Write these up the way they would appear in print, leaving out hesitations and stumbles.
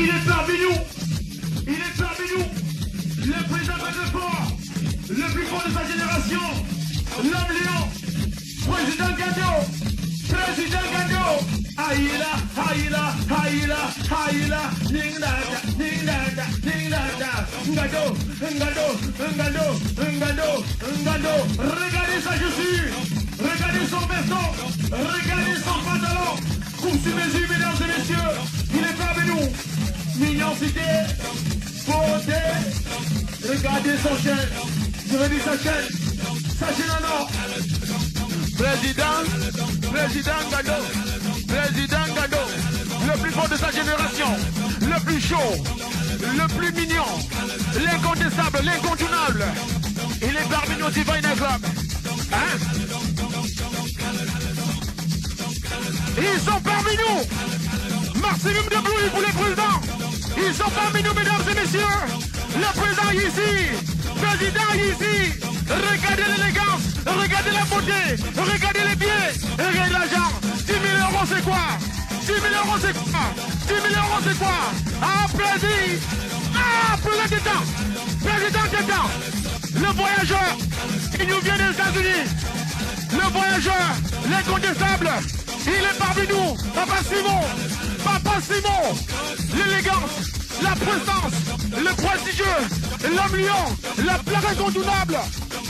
Il est parmi nous. Il est parmi nous. Le président de fort. Le plus fort de sa génération. L'homme lion. Président Gado. Président Gado. Aïla, Aïla, Aïla, Aïla. Ningnada, Ningnada, Ningnada. Ngado, Ngado, Ngado, Ngado, Ngado. Regardez sa chaussure. Regardez son veston. Regardez son pantalon. Coupe sur mesure, mesdames et messieurs. Il est parmi nous. Mignonité, beauté. Regardez son chaîne. Je veux dire sa chaîne. Sa chaîne en or. Président Gado. Président Gado. Le plus fort de sa génération. Le plus chaud. Le plus mignon. L'incontestable, l'incontournable. Il est parmi nous, Divine Club. Hein? Ils sont parmi nous. Maximum de bruit pour les présidents. Ils sont parmi nous, mesdames et messieurs. Le président ici. Président ici. Regardez l'élégance. Regardez la beauté. Regardez les pieds. Regardez l'argent. 10 000 euros, c'est quoi? 10 000 euros, c'est quoi? 10 000 euros, c'est quoi? Ah, plaisir. Ah, président. Président Tétan. Le voyageur. Il nous vient des États-Unis. Le voyageur. L'incontestable. Il est parmi nous, Papa Simon, l'élégance, la présence, le prestigieux, l'homme lion, la plaque incontournable.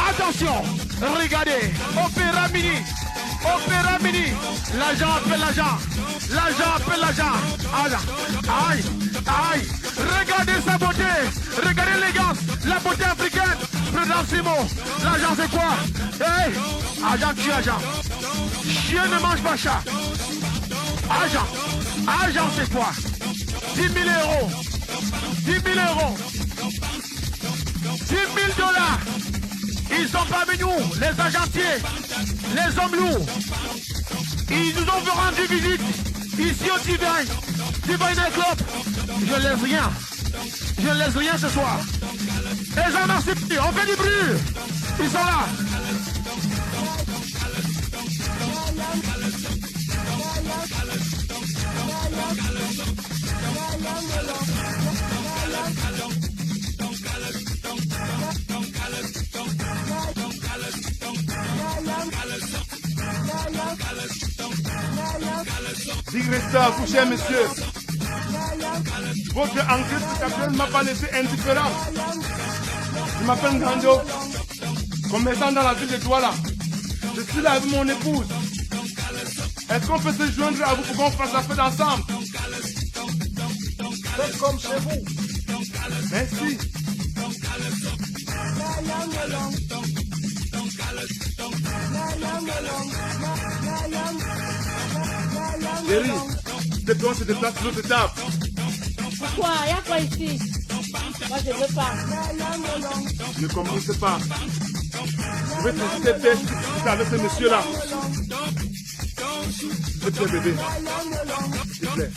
Attention, regardez, Opéra Mini, l'agent appelle l'agent appelle l'agent. Aïe, regardez sa beauté, regardez l'élégance, la beauté africaine. Président Simon, l'agent c'est quoi? Hey, agent tue agent. Chien ne mange pas chat. Agent c'est quoi? 10 000 euros. 10 000 euros. 10 000 dollars. Ils sont parmi nous, les agentiers, les hommes lourds. Ils nous ont rendu visite ici au Divine Club. Je ne laisse rien ce soir. Les gens merci, on fait du bruit. Ils sont là. Directeur, couché, monsieur. Votre enquête ne m'a pas laissé indifférent. Je m'appelle Gando, commerçant dans la ville de Douala. Je suis là avec mon épouse. Est-ce qu'on peut se joindre à vous pour qu'on fasse la fête ensemble? Faites comme chez vous. Merci. Chérie, c'est toi, c'est de place sur l'autre table. Pourquoi? Il y a quoi ici? Moi, je ne veux pas. Ne commencez pas. Je vais te laisser bêche avec ce monsieur-là. S'il te plaît, bébé. S'il te plaît.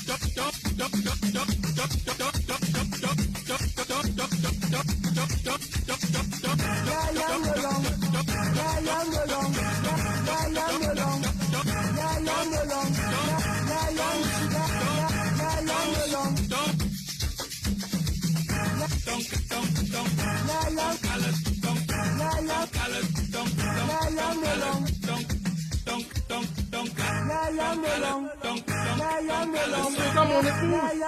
C'est dans mon épouse.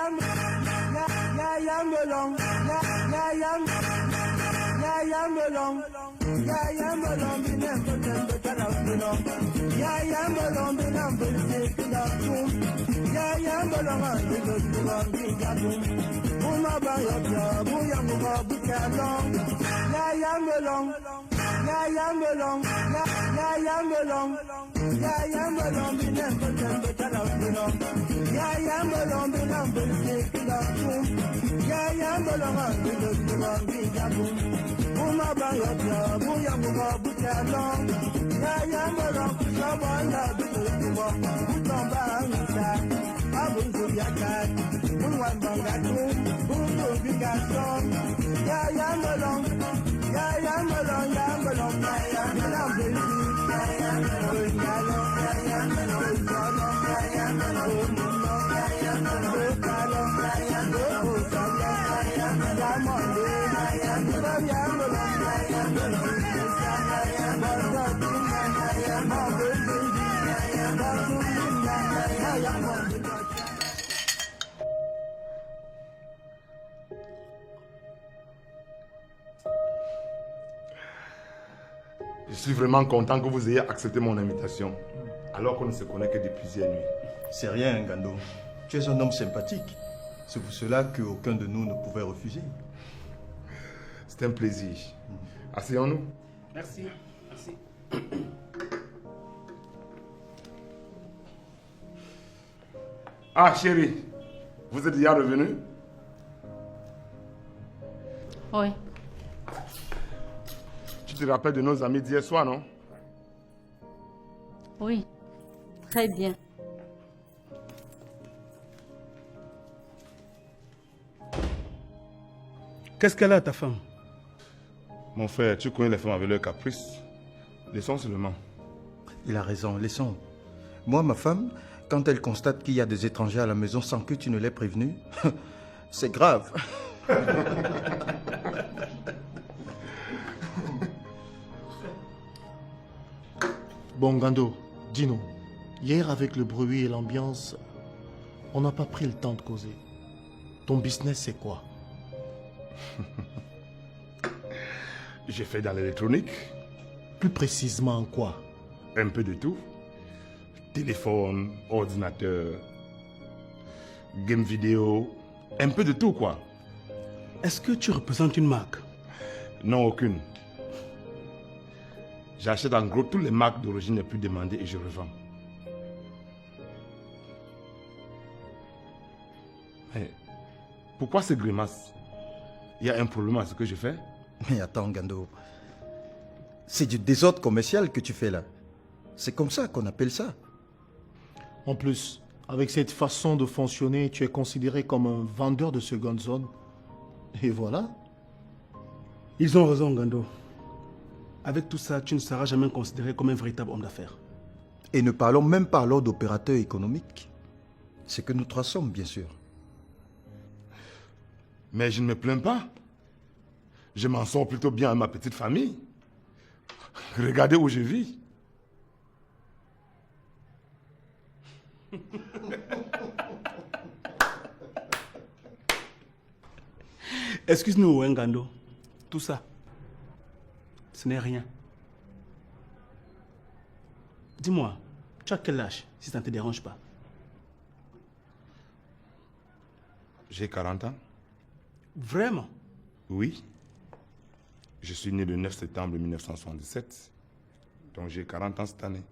Je suis vraiment content que vous ayez accepté mon invitation, alors qu'on ne se connaît que depuis hier nuit. C'est rien, Ngando. Tu es un homme sympathique. C'est pour cela qu'aucun de nous ne pouvait refuser. C'est un plaisir. Asseyons-nous. Merci. Merci. Ah, chérie, vous êtes déjà revenu? Oui. Tu te rappelles de nos amis d'hier soir, non? Oui. Très bien. Qu'est-ce qu'elle a, ta femme? Mon frère, tu connais les femmes avec leurs caprices. Laissons seulement. Il a raison, laissons. Moi, ma femme, quand elle constate qu'il y a des étrangers à la maison sans que tu ne l'aies prévenu, c'est grave. Bon, Ngando, dis-nous. Hier, avec le bruit et l'ambiance, on n'a pas pris le temps de causer. Ton business, c'est quoi? J'ai fait dans l'électronique. Plus précisément quoi? Un peu de tout. Téléphone, ordinateur, game vidéo, un peu de tout quoi. Est-ce que tu représentes une marque? Non, aucune. J'achète en gros toutes les marques d'origine les plus demandées et je revends. Mais pourquoi ces grimaces? Il y a un problème à ce que je fais? Mais attends, Ngando. C'est du désordre commercial que tu fais là. C'est comme ça qu'on appelle ça. En plus, avec cette façon de fonctionner, tu es considéré comme un vendeur de seconde zone. Et voilà. Ils ont raison, Ngando. Avec tout ça, tu ne seras jamais considéré comme un véritable homme d'affaires. Et ne parlons même pas alors d'opérateurs économiques. C'est que nous trois sommes, bien sûr. Mais je ne me plains pas. Je m'en sors plutôt bien à ma petite famille. Regardez où je vis. Excuse-nous, Ngando. Tout ça, ce n'est rien. Dis-moi, tu as quel âge, si ça ne te dérange pas? J'ai 40 ans. Vraiment? Oui. Je suis né le 9 septembre 1977. Donc j'ai 40 ans cette année.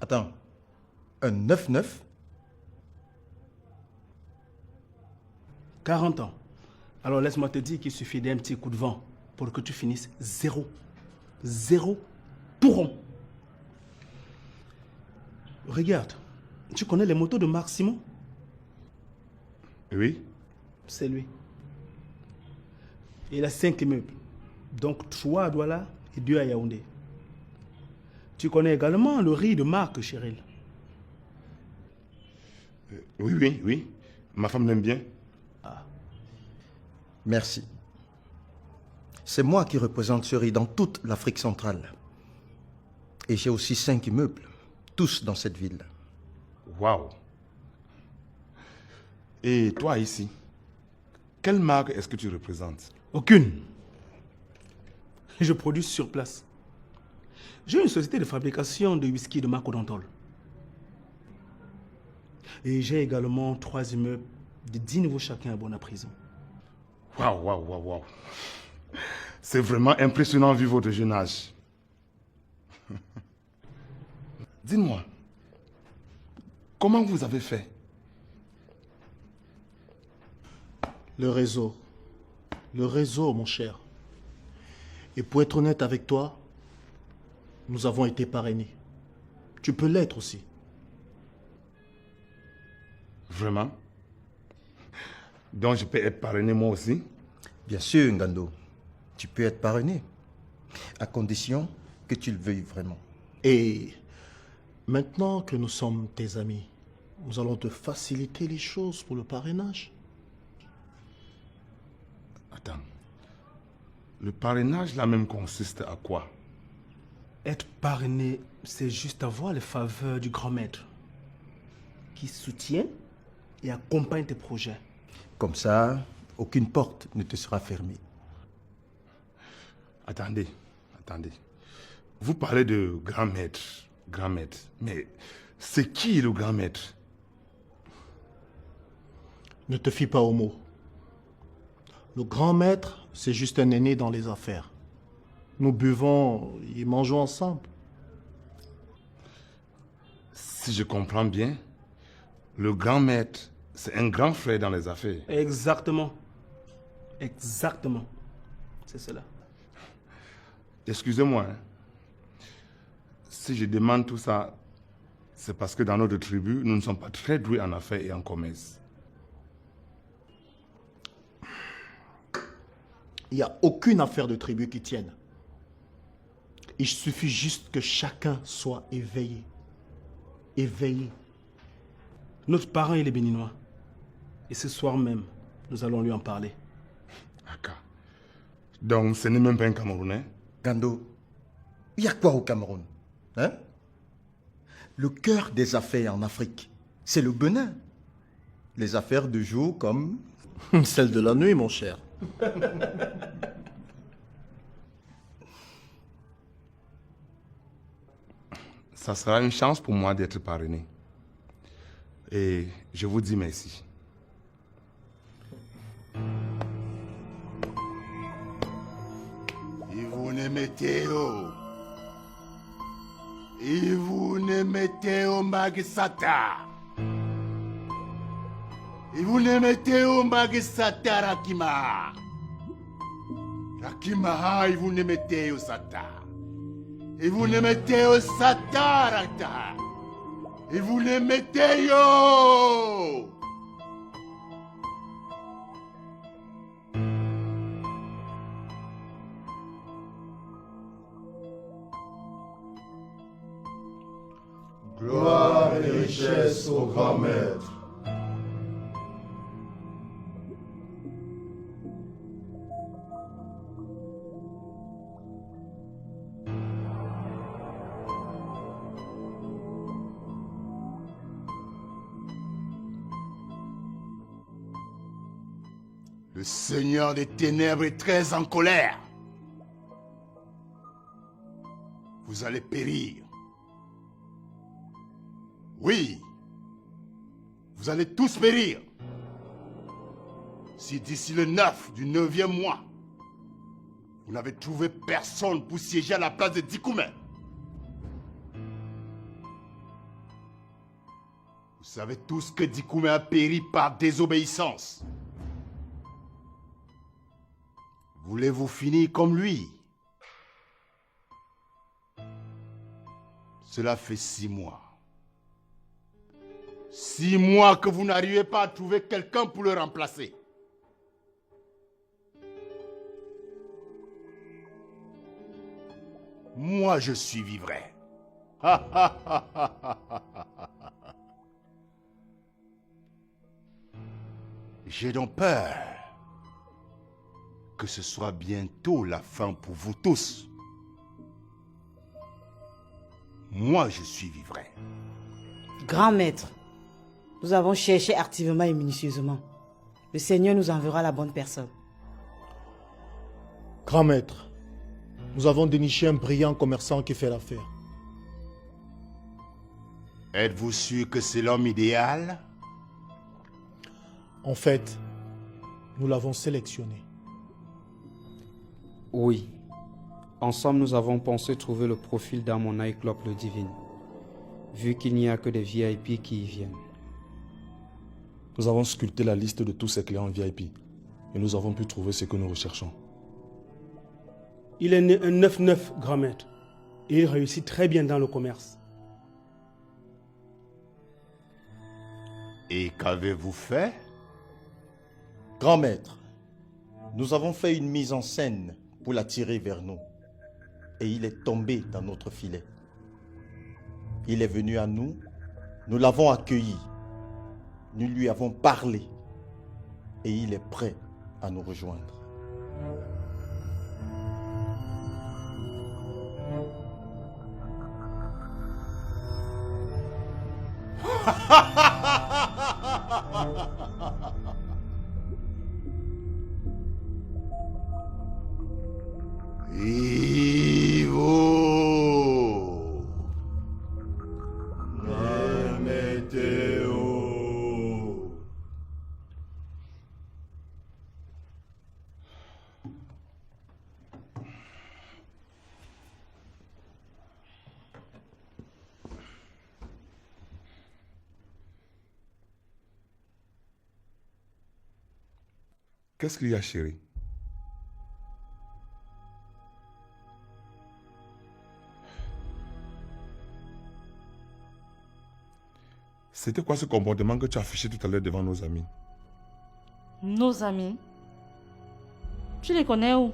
Attends, un 9-9? 40 ans. Alors laisse-moi te dire qu'il suffit d'un petit coup de vent pour que tu finisses zéro. Zéro, tout rond. Regarde, tu connais les motos de Marc Simon? Oui. C'est lui. Il a 5 immeubles. Donc 3 à Douala et 2 à Yaoundé. Tu connais également le riz de Marc Cheryl. Oui. Ma femme l'aime bien. Merci. C'est moi qui représente ce riz dans toute l'Afrique centrale. Et j'ai aussi 5 immeubles, tous dans cette ville. Waouh. Et toi ici, quelle marque est-ce que tu représentes? Aucune. Je produis sur place. J'ai une société de fabrication de whisky de marque Odontol. Et j'ai également 3 immeubles de 10 niveaux chacun à Bona-Prison. Waouh. C'est vraiment impressionnant vu votre jeune âge. Dites-moi, comment vous avez fait? Le réseau, mon cher. Et pour être honnête avec toi, nous avons été parrainés. Tu peux l'être aussi. Vraiment? Donc je peux être parrainé moi aussi? Bien sûr, Ngando. Tu peux être parrainé. À condition que tu le veuilles vraiment. Et maintenant que nous sommes tes amis, nous allons te faciliter les choses pour le parrainage. Attends. Le parrainage là même consiste à quoi? Être parrainé, c'est juste avoir les faveurs du grand maître qui soutient et accompagne tes projets. Comme ça, aucune porte ne te sera fermée. Attendez. Vous parlez de grand maître, mais c'est qui le grand maître? Ne te fie pas aux mots. Le grand maître, c'est juste un aîné dans les affaires. Nous buvons et mangeons ensemble. Si je comprends bien, le grand maître, c'est un grand frère dans les affaires. Exactement. C'est cela. Excusez-moi. Si je demande tout ça, c'est parce que dans notre tribu, nous ne sommes pas très doués en affaires et en commerce. Il n'y a aucune affaire de tribu qui tienne. Il suffit juste que chacun soit éveillé. Notre parent, il est béninois. Et ce soir même, nous allons lui en parler. D'accord. Donc, ce n'est même pas un Camerounais? Gando, il y a quoi au Cameroun? Hein? Le cœur des affaires en Afrique, c'est le Bénin. Les affaires de jour comme... Celle de la nuit, mon cher. Ça sera une chance pour moi d'être parrainé. Et je vous dis merci. Ivune meteo magisata. Ivune meteo magisata rakima. Rakima ha ivune meteo sata. Ivune meteo sata rata. Ivune meteo. Gloire et richesse au grand maître. Le Seigneur des ténèbres est très en colère. Vous allez périr. Oui, vous allez tous périr. Si d'ici le 9 du 9e mois, vous n'avez trouvé personne pour siéger à la place de Dikoumé. Vous savez tous que Dikoumé a péri par désobéissance. Voulez-vous finir comme lui? Cela fait 6 mois. 6 mois que vous n'arrivez pas à trouver quelqu'un pour le remplacer. Moi, je suis vivrai. J'ai donc peur que ce soit bientôt la fin pour vous tous. Moi, je suis vivrai. Grand maître, nous avons cherché activement et minutieusement. Le Seigneur nous enverra la bonne personne. Grand maître, nous avons déniché un brillant commerçant qui fait l'affaire. Êtes-vous sûr que c'est l'homme idéal? En fait, nous l'avons sélectionné. Oui. Ensemble, nous avons pensé trouver le profil dans mon nightclub le Divine, vu qu'il n'y a que des VIP qui y viennent. Nous avons sculpté la liste de tous ces clients VIP et nous avons pu trouver ce que nous recherchons. Il est né un 9-9, grand maître, et il réussit très bien dans le commerce. Et qu'avez-vous fait? Grand maître, nous avons fait une mise en scène pour l'attirer vers nous. Et il est tombé dans notre filet. Il est venu à nous, nous l'avons accueilli, nous lui avons parlé et il est prêt à nous rejoindre. Ivo Météo. Qu'est-ce qu'il y a, chérie? C'était quoi ce comportement que tu as affiché tout à l'heure devant nos amis? Nos amis? Tu les connais où?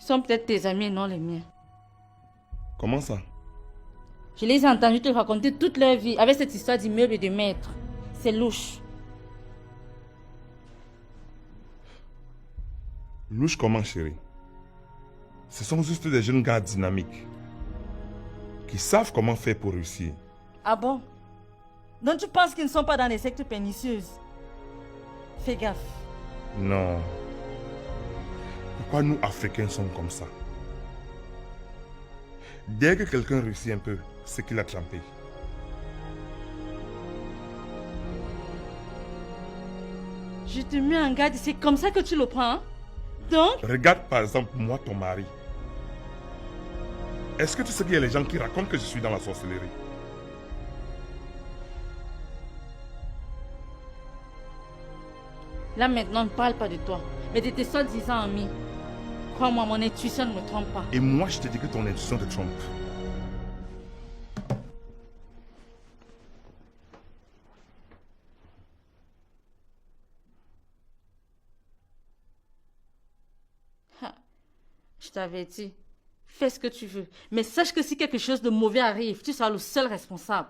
Ils sont peut-être tes amis et non les miens. Comment ça? Je les ai entendus te raconter toute leur vie avec cette histoire d'immeuble et de maître. C'est louche. Louche comment, chérie? Ce sont juste des jeunes gars dynamiques qui savent comment faire pour réussir. Ah bon? Donc tu penses qu'ils ne sont pas dans les sectes pernicieuses? Fais gaffe. Non. Pourquoi nous, Africains, sommes comme ça? Dès que quelqu'un réussit un peu, c'est qu'il a trempé. Je te mets en garde, c'est comme ça que tu le prends, hein? Donc? Regarde par exemple moi, ton mari. Est-ce que tu sais qu'il y a les gens qui racontent que je suis dans la sorcellerie? Là maintenant, ne parle pas de toi, mais de tes soi-disant amis. Crois-moi, mon intuition ne me trompe pas. Et moi, je te dis que ton intuition te trompe. Je t'avais dit, fais ce que tu veux, mais sache que si quelque chose de mauvais arrive, tu seras le seul responsable.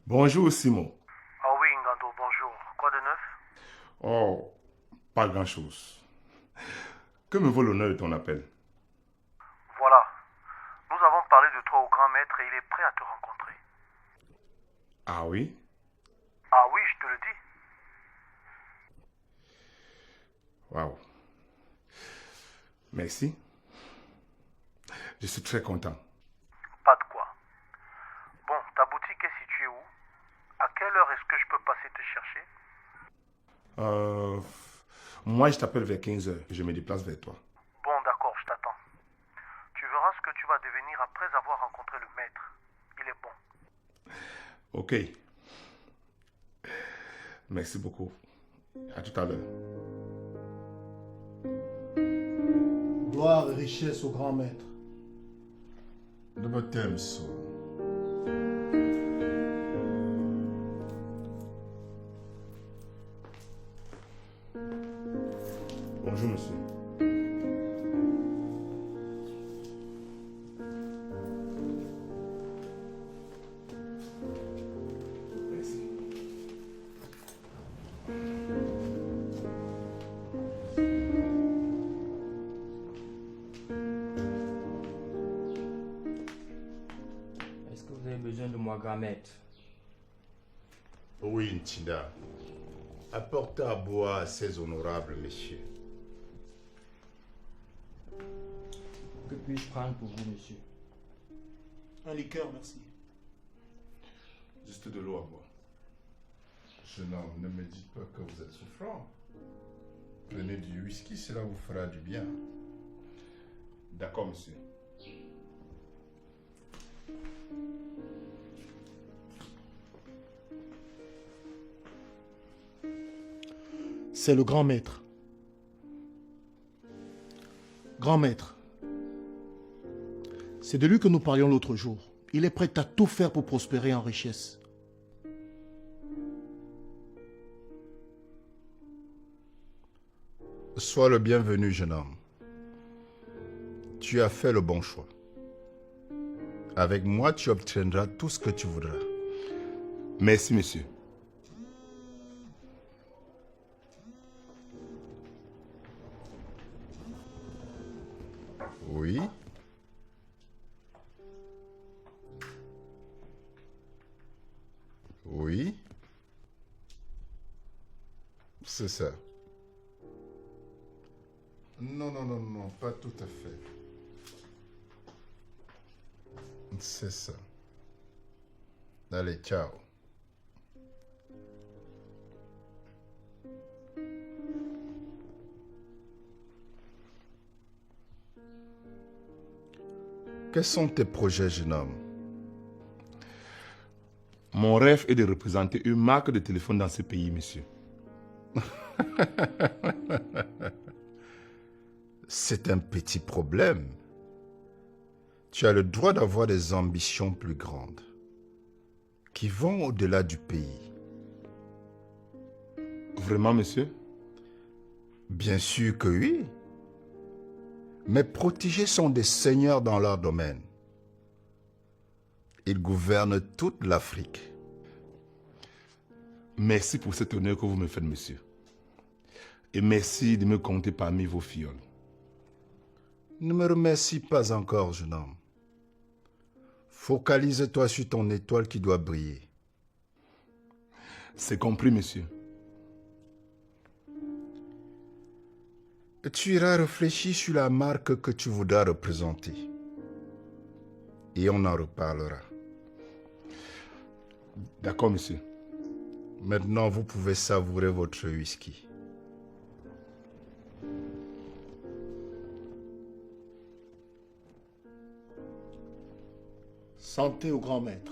Bonjour, Simon. Oh oui, Ngando, bonjour. Quoi de neuf? Oh, pas grand-chose. Que me vaut l'honneur de ton appel? Voilà. Nous avons parlé de toi au grand maître et il est prêt à te rencontrer. Ah oui? Ah oui, je te le dis. Waouh. Merci. Je suis très content. Pas de quoi. Bon, ta boutique est située où? À quelle heure est-ce que je peux passer te chercher? Moi, je t'appelle vers 15h. Je me déplace vers toi. Bon, d'accord, je t'attends. Tu verras ce que tu vas devenir après avoir rencontré le maître. Il est bon. Ok. Merci beaucoup. À tout à l'heure. Gloire et richesse au grand maître. De me t'aime, so. Bonjour, monsieur. Merci. Est-ce que vous avez besoin de moi, grand maître? Oui, Ntinda. Apportez à boire à ces honorables messieurs. Que puis-je prendre pour vous, monsieur? Un liqueur, merci. Juste de l'eau à boire. Jeune homme, ne me dites pas que vous êtes souffrant. Prenez du whisky, cela vous fera du bien. D'accord, monsieur. C'est le grand maître. Grand maître, c'est de lui que nous parlions l'autre jour. Il est prêt à tout faire pour prospérer en richesse. Sois le bienvenu, jeune homme. Tu as fait le bon choix. Avec moi, tu obtiendras tout ce que tu voudras. Merci, monsieur. Oui. Oui. C'est ça. Non, non, non, non, pas tout à fait. C'est ça. Allez, ciao. Quels sont tes projets, jeune homme? Mon rêve est de représenter une marque de téléphone dans ce pays, monsieur. C'est un petit problème. Tu as le droit d'avoir des ambitions plus grandes, qui vont au-delà du pays. Vraiment, monsieur? Bien sûr que oui. Mes protégés sont des seigneurs dans leur domaine. Ils gouvernent toute l'Afrique. Merci pour cet honneur que vous me faites, monsieur. Et merci de me compter parmi vos filleuls. Ne me remercie pas encore, jeune homme. Focalise-toi sur ton étoile qui doit briller. C'est compris, monsieur. Tu iras réfléchir sur la marque que tu voudras représenter. Et on en reparlera. D'accord, monsieur. Maintenant, vous pouvez savourer votre whisky. Santé au grand maître.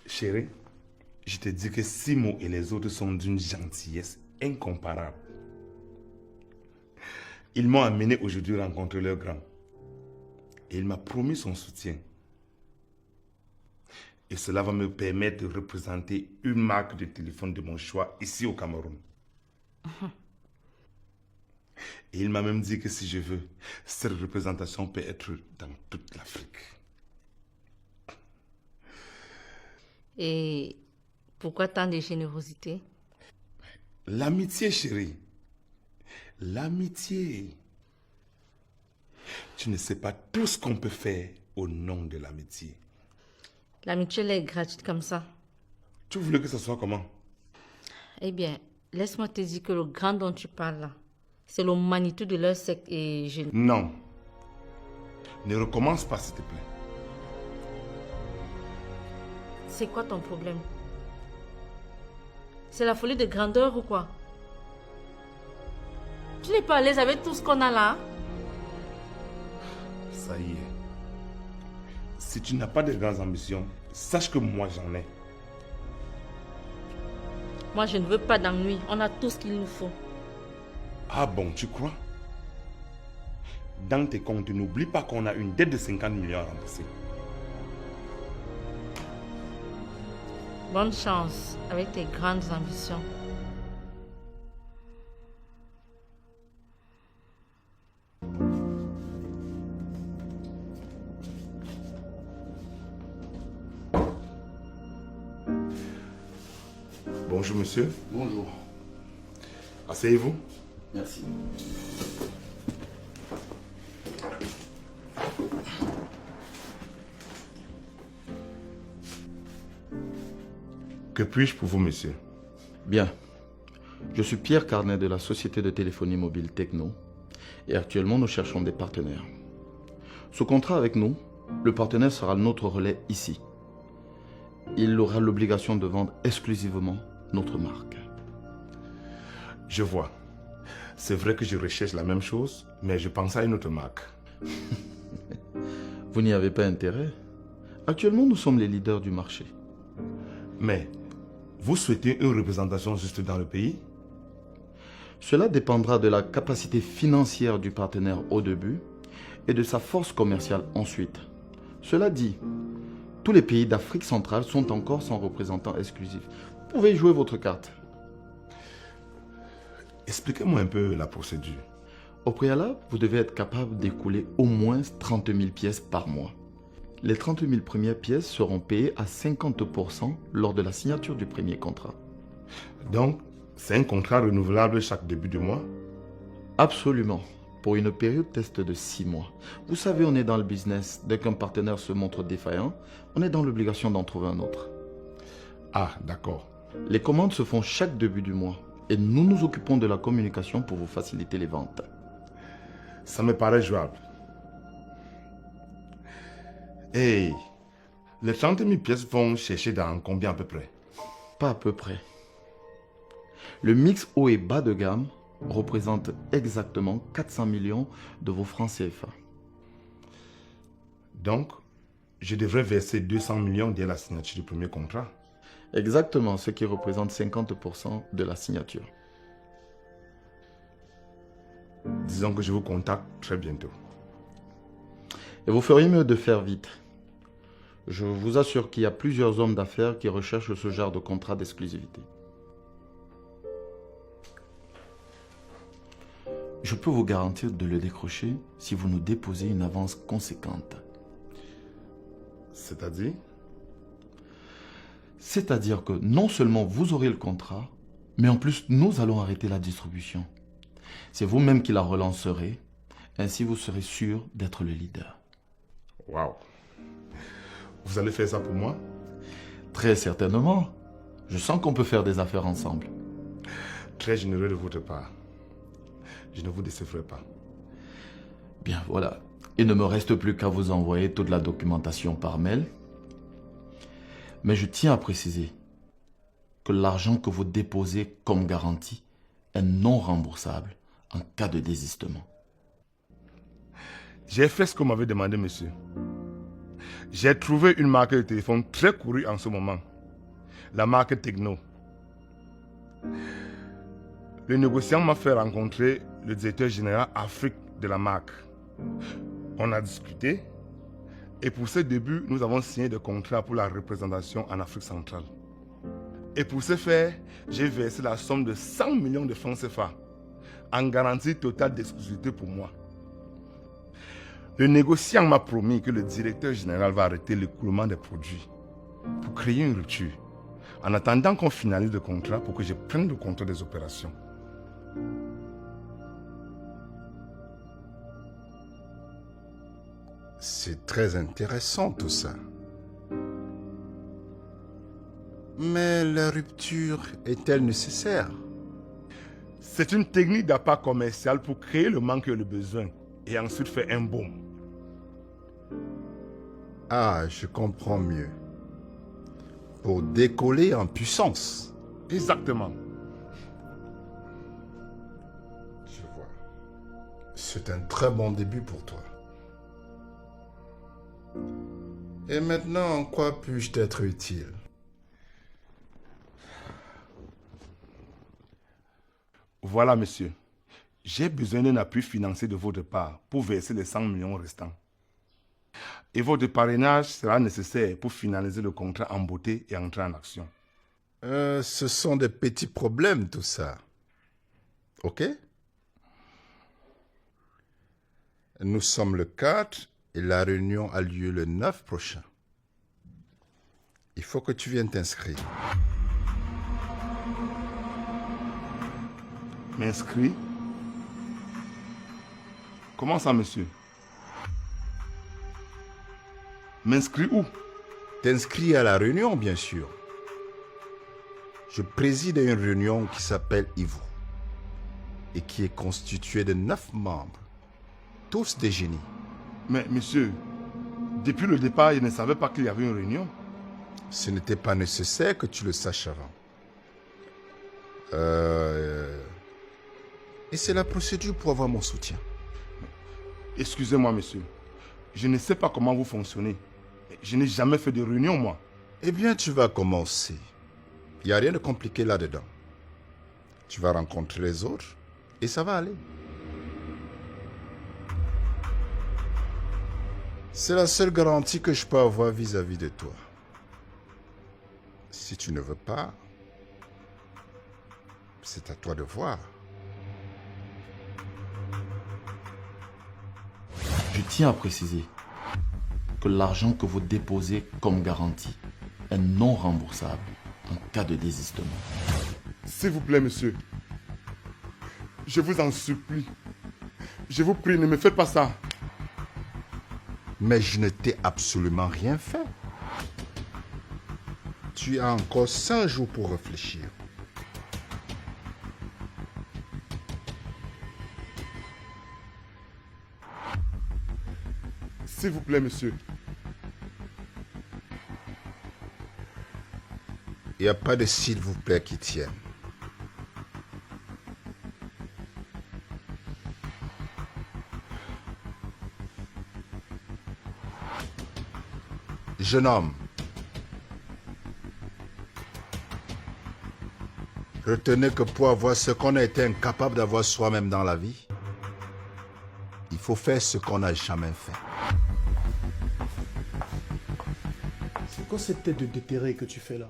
Chérie, je te dis que Simo et les autres sont d'une gentillesse incomparable. Ils m'ont amené aujourd'hui rencontrer leur grand. Et il m'a promis son soutien. Et cela va me permettre de représenter une marque de téléphone de mon choix ici au Cameroun. Et il m'a même dit que si je veux, cette représentation peut être dans toute l'Afrique. Et pourquoi tant de générosité? L'amitié, chérie. L'amitié. Tu ne sais pas tout ce qu'on peut faire au nom de l'amitié. L'amitié, elle est gratuite comme ça. Tu voulais que ce soit comment? Eh bien, laisse-moi te dire que le grand dont tu parles là, c'est le Manitou de leur secte et je... Non. Ne recommence pas, s'il te plaît. C'est quoi ton problème? C'est la folie de grandeur ou quoi? Tu n'es pas à l'aise avec tout ce qu'on a là? Ça y est. Si tu n'as pas de grandes ambitions, sache que moi j'en ai. Moi, je ne veux pas d'ennui. On a tout ce qu'il nous faut. Ah bon, tu crois? Dans tes comptes, n'oublie pas qu'on a une dette de 50 millions à rembourser. Bonne chance avec tes grandes ambitions. Bonjour monsieur. Bonjour. Asseyez-vous. Merci. Que puis-je pour vous, monsieur? Bien. Je suis Pierre Carnet de la société de téléphonie mobile Techno et actuellement nous cherchons des partenaires. Sous contrat avec nous, le partenaire sera notre relais ici. Il aura l'obligation de vendre exclusivement notre marque. Je vois. C'est vrai que je recherche la même chose, mais je pense à une autre marque. Vous n'y avez pas intérêt. Actuellement, nous sommes les leaders du marché. Mais vous souhaitez une représentation juste dans le pays? Cela dépendra de la capacité financière du partenaire au début et de sa force commerciale ensuite. Cela dit, tous les pays d'Afrique centrale sont encore sans représentant exclusif. Vous pouvez jouer votre carte. Expliquez-moi un peu la procédure. Au préalable, vous devez être capable d'écouler au moins 30 000 pièces par mois. Les 30 000 premières pièces seront payées à 50% lors de la signature du premier contrat. Donc, c'est un contrat renouvelable chaque début de mois? Absolument. Pour une période test de 6 mois. Vous savez, on est dans le business. Dès qu'un partenaire se montre défaillant, on est dans l'obligation d'en trouver un autre. Ah, d'accord. Les commandes se font chaque début du mois. Et nous nous occupons de la communication pour vous faciliter les ventes. Ça me paraît jouable. Et les 30 000 pièces vont chercher dans combien à peu près? Pas à peu près. Le mix haut et bas de gamme représente exactement 400 millions de vos francs CFA. Donc, je devrais verser 200 millions dès la signature du premier contrat? Exactement, ce qui représente 50% de la signature. Disons que je vous contacte très bientôt. Et vous feriez mieux de faire vite. Je vous assure qu'il y a plusieurs hommes d'affaires qui recherchent ce genre de contrat d'exclusivité. Je peux vous garantir de le décrocher si vous nous déposez une avance conséquente. C'est-à-dire? C'est-à-dire que non seulement vous aurez le contrat, mais en plus nous allons arrêter la distribution. C'est vous-même qui la relancerez, ainsi vous serez sûr d'être le leader. Waouh! Vous allez faire ça pour moi? Très certainement. Je sens qu'on peut faire des affaires ensemble. Très généreux de votre part. Je ne vous décevrai pas. Bien, voilà. Il ne me reste plus qu'à vous envoyer toute la documentation par mail. Mais je tiens à préciser que l'argent que vous déposez comme garantie est non remboursable en cas de désistement. J'ai fait ce qu'on m'avait demandé, monsieur. J'ai trouvé une marque de téléphone très courue en ce moment. La marque Techno. Le négociant m'a fait rencontrer le directeur général Afrique de la marque. On a discuté et pour ce début, nous avons signé des contrats pour la représentation en Afrique centrale. Et pour ce faire, j'ai versé la somme de 100 millions de francs CFA en garantie totale d'exclusivité pour moi. Le négociant m'a promis que le directeur général va arrêter l'écoulement des produits pour créer une rupture en attendant qu'on finalise le contrat pour que je prenne le contrôle des opérations. C'est très intéressant tout ça. Mais la rupture est-elle nécessaire? C'est une technique d'appât commercial pour créer le manque et le besoin et ensuite faire un boom. Ah, je comprends mieux. Pour décoller en puissance. Exactement. Je vois. C'est un très bon début pour toi. Et maintenant, en quoi puis-je t'être utile? Voilà, monsieur. J'ai besoin d'un appui financier de votre part pour verser les 100 millions restants. Et votre parrainage sera nécessaire pour finaliser le contrat en beauté et entrer en action. Ce sont des petits problèmes, tout ça. Ok? Nous sommes le 4 et la réunion a lieu le 9 prochain. Il faut que tu viennes t'inscrire. M'inscrire? Comment ça, monsieur? M'inscrire où? T'inscris à la réunion, bien sûr. Je préside une réunion qui s'appelle Ivo et qui est constituée de 9 membres, tous des génies. Mais monsieur, depuis le départ, je ne savais pas qu'il y avait une réunion. Ce n'était pas nécessaire que tu le saches avant. Et c'est la procédure pour avoir mon soutien. Excusez-moi, monsieur. Je ne sais pas comment vous fonctionnez. Je n'ai jamais fait de réunion, moi. Eh bien, tu vas commencer. Il n'y a rien de compliqué là-dedans. Tu vas rencontrer les autres et ça va aller. C'est la seule garantie que je peux avoir vis-à-vis de toi. Si tu ne veux pas, c'est à toi de voir. Je tiens à préciser que l'argent que vous déposez comme garantie est non remboursable en cas de désistement. S'il vous plaît, monsieur. Je vous en supplie. Je vous prie, ne me faites pas ça. Mais je ne t'ai absolument rien fait. Tu as encore 5 jours pour réfléchir. S'il vous plaît, monsieur. Il n'y a pas de s'il vous plaît qui tienne. Jeune homme, retenez que pour avoir ce qu'on a été incapable d'avoir soi-même dans la vie, il faut faire ce qu'on n'a jamais fait. C'est quoi cette tête de déterré que tu fais là?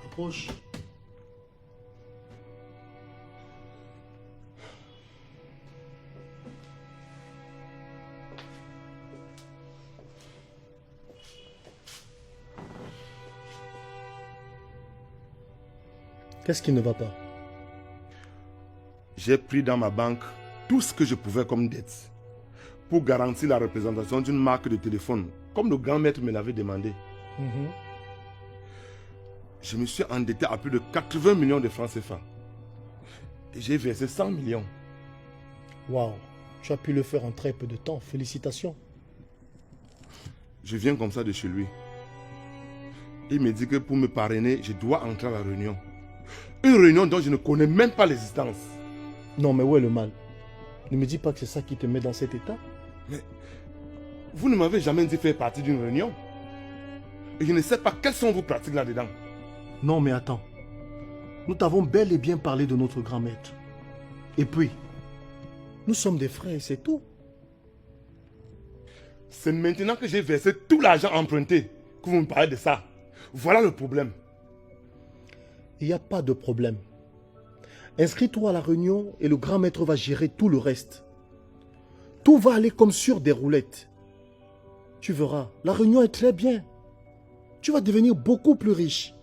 Approche. Qu'est-ce qui ne va pas? J'ai pris dans ma banque tout ce que je pouvais comme dette pour garantir la représentation d'une marque de téléphone, comme le grand maître me l'avait demandé. Je me suis endetté à plus de 80 millions de francs CFA. Et j'ai versé 100 millions. Waouh, tu as pu le faire en très peu de temps. Félicitations. Je viens comme ça de chez lui. Il me dit que pour me parrainer, je dois entrer à la réunion. Une réunion dont je ne connais même pas l'existence. Non, mais où est le mal? Ne me dis pas que c'est ça qui te met dans cet état. Mais vous ne m'avez jamais dit faire partie d'une réunion. Et je ne sais pas quelles sont vos pratiques là-dedans. Non, mais attends. Nous t'avons bel et bien parlé de notre grand maître. Et puis, nous sommes des frères, c'est tout. C'est maintenant que j'ai versé tout l'argent emprunté que vous me parlez de ça. Voilà le problème. Il n'y a pas de problème. Inscris-toi à la réunion et le grand maître va gérer tout le reste. Tout va aller comme sur des roulettes. Tu verras, la réunion est très bien. Tu vas devenir beaucoup plus riche.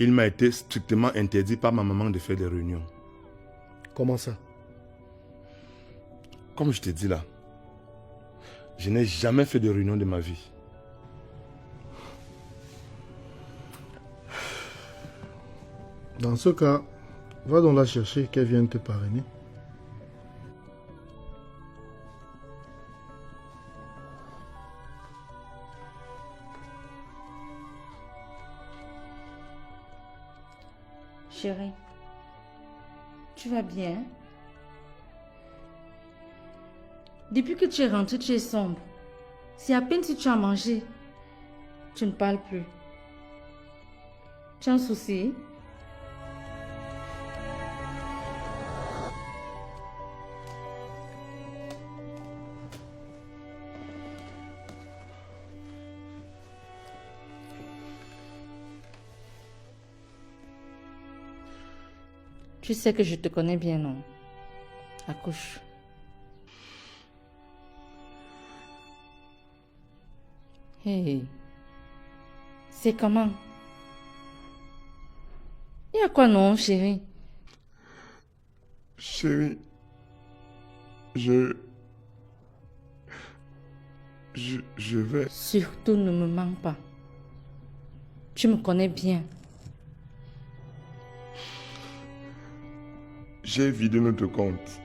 Il m'a été strictement interdit par ma maman de faire des réunions. Comment ça? Comme je t'ai dit là, je n'ai jamais fait de réunion de ma vie. Dans ce cas, va donc la chercher qu'elle vienne te parrainer. Chérie, tu vas bien? Depuis que tu es rentré, tu es sombre. C'est à peine si tu as mangé. Tu ne parles plus. Tu as un souci? Tu sais que je te connais bien, non? Accouche. Hey. C'est comment? Il y a quoi non, chérie? Chérie, je vais... Surtout ne me mens pas. Tu me connais bien. J'ai vidé notre compte.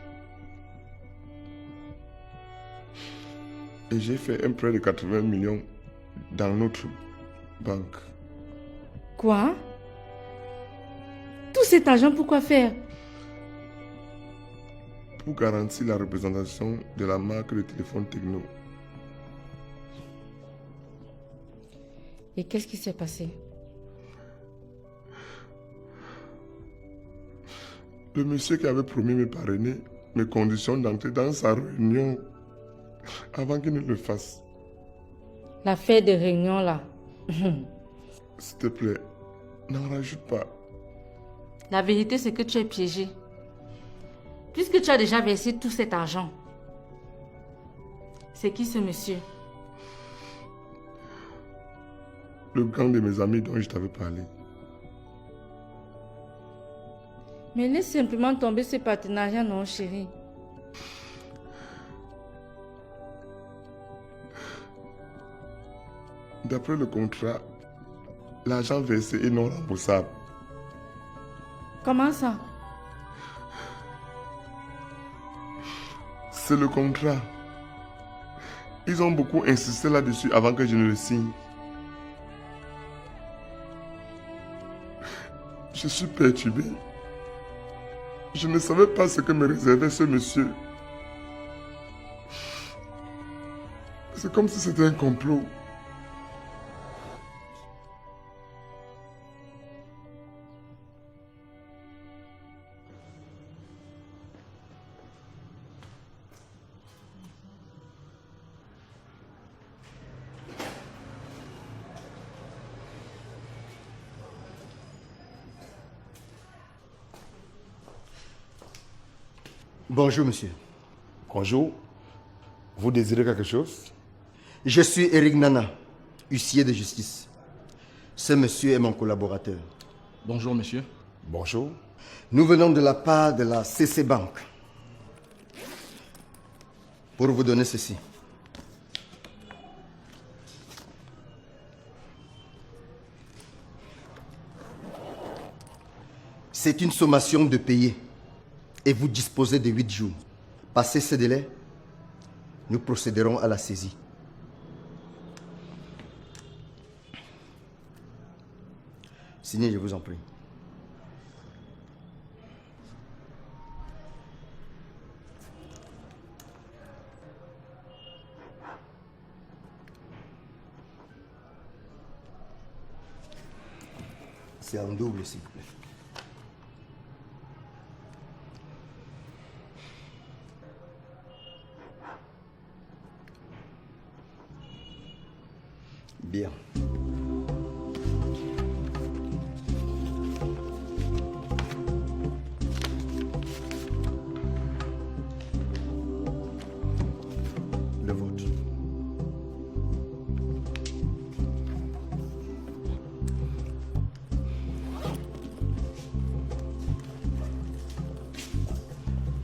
Et j'ai fait un prêt de 80 millions dans notre banque. Quoi? Tout cet argent, pourquoi faire? Pour garantir la représentation de la marque de téléphone Techno. Et qu'est-ce qui s'est passé? Le monsieur qui avait promis me parrainer mes conditions d'entrée dans sa réunion avant qu'il ne le fasse. L'affaire de réunion là. S'il te plaît, n'en rajoute pas. La vérité, c'est que tu es piégé. Puisque tu as déjà versé tout cet argent. C'est qui ce monsieur? Le gang de mes amis dont je t'avais parlé. Mais laisse simplement tomber ce partenariat, non, chérie. D'après le contrat, l'argent versé est non remboursable. Comment ça? C'est le contrat. Ils ont beaucoup insisté là-dessus avant que je ne le signe. Je suis perturbé. Je ne savais pas ce que me réservait ce monsieur. C'est comme si c'était un complot. Bonjour, monsieur. Bonjour. Vous désirez quelque chose? Je suis Eric Nana, huissier de justice. Ce monsieur est mon collaborateur. Bonjour, monsieur. Bonjour. Nous venons de la part de la CC Bank pour vous donner ceci. C'est une sommation de payer et vous disposez de 8 jours. Passé ce délai, nous procéderons à la saisie. Signez, je vous en prie. C'est en double, s'il vous plaît. Bien. Le vôtre.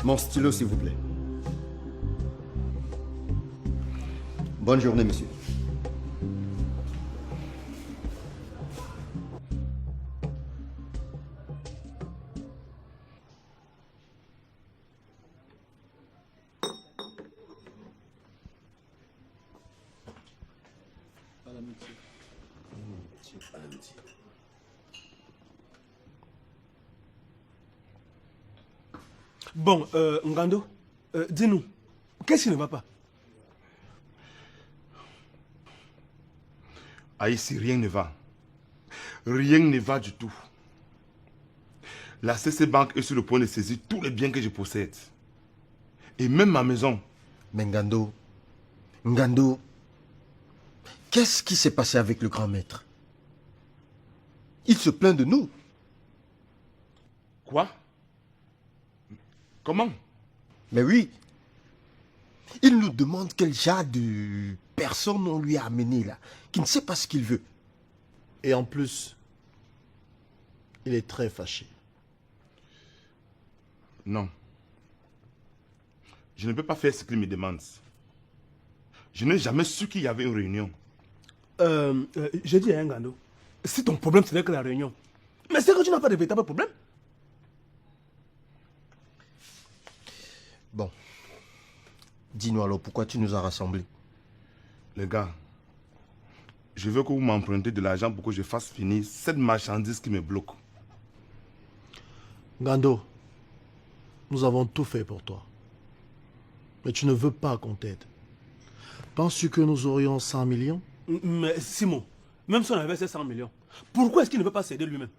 Mon stylo, s'il vous plaît. Bonne journée, monsieur. Bon, Ngando, dis-nous, qu'est-ce qui ne va pas? Ici, rien ne va. Rien ne va du tout. La CC Bank est sur le point de saisir tous les biens que je possède. Et même ma maison. Mais Ngando, qu'est-ce qui s'est passé avec le grand maître? Il se plaint de nous. Quoi? Comment? Mais oui. Il nous demande quel genre de personne on lui a amené là, qui ne sait pas ce qu'il veut. Et en plus, il est très fâché. Non. Je ne peux pas faire ce qu'il me demande. Je n'ai jamais su qu'il y avait une réunion. Je dis à Ngando, si ton problème ce n'est que la réunion, mais c'est que tu n'as pas de véritable problème. Bon. Dis-nous alors, pourquoi tu nous as rassemblés? Les gars, je veux que vous m'empruntez de l'argent pour que je fasse finir cette marchandise qui me bloque. Ngando, nous avons tout fait pour toi. Mais tu ne veux pas qu'on t'aide. Penses-tu que nous aurions 100 millions? Mais Simon, Même si on avait ces 100 millions, pourquoi est-ce qu'il ne peut pas céder lui-même?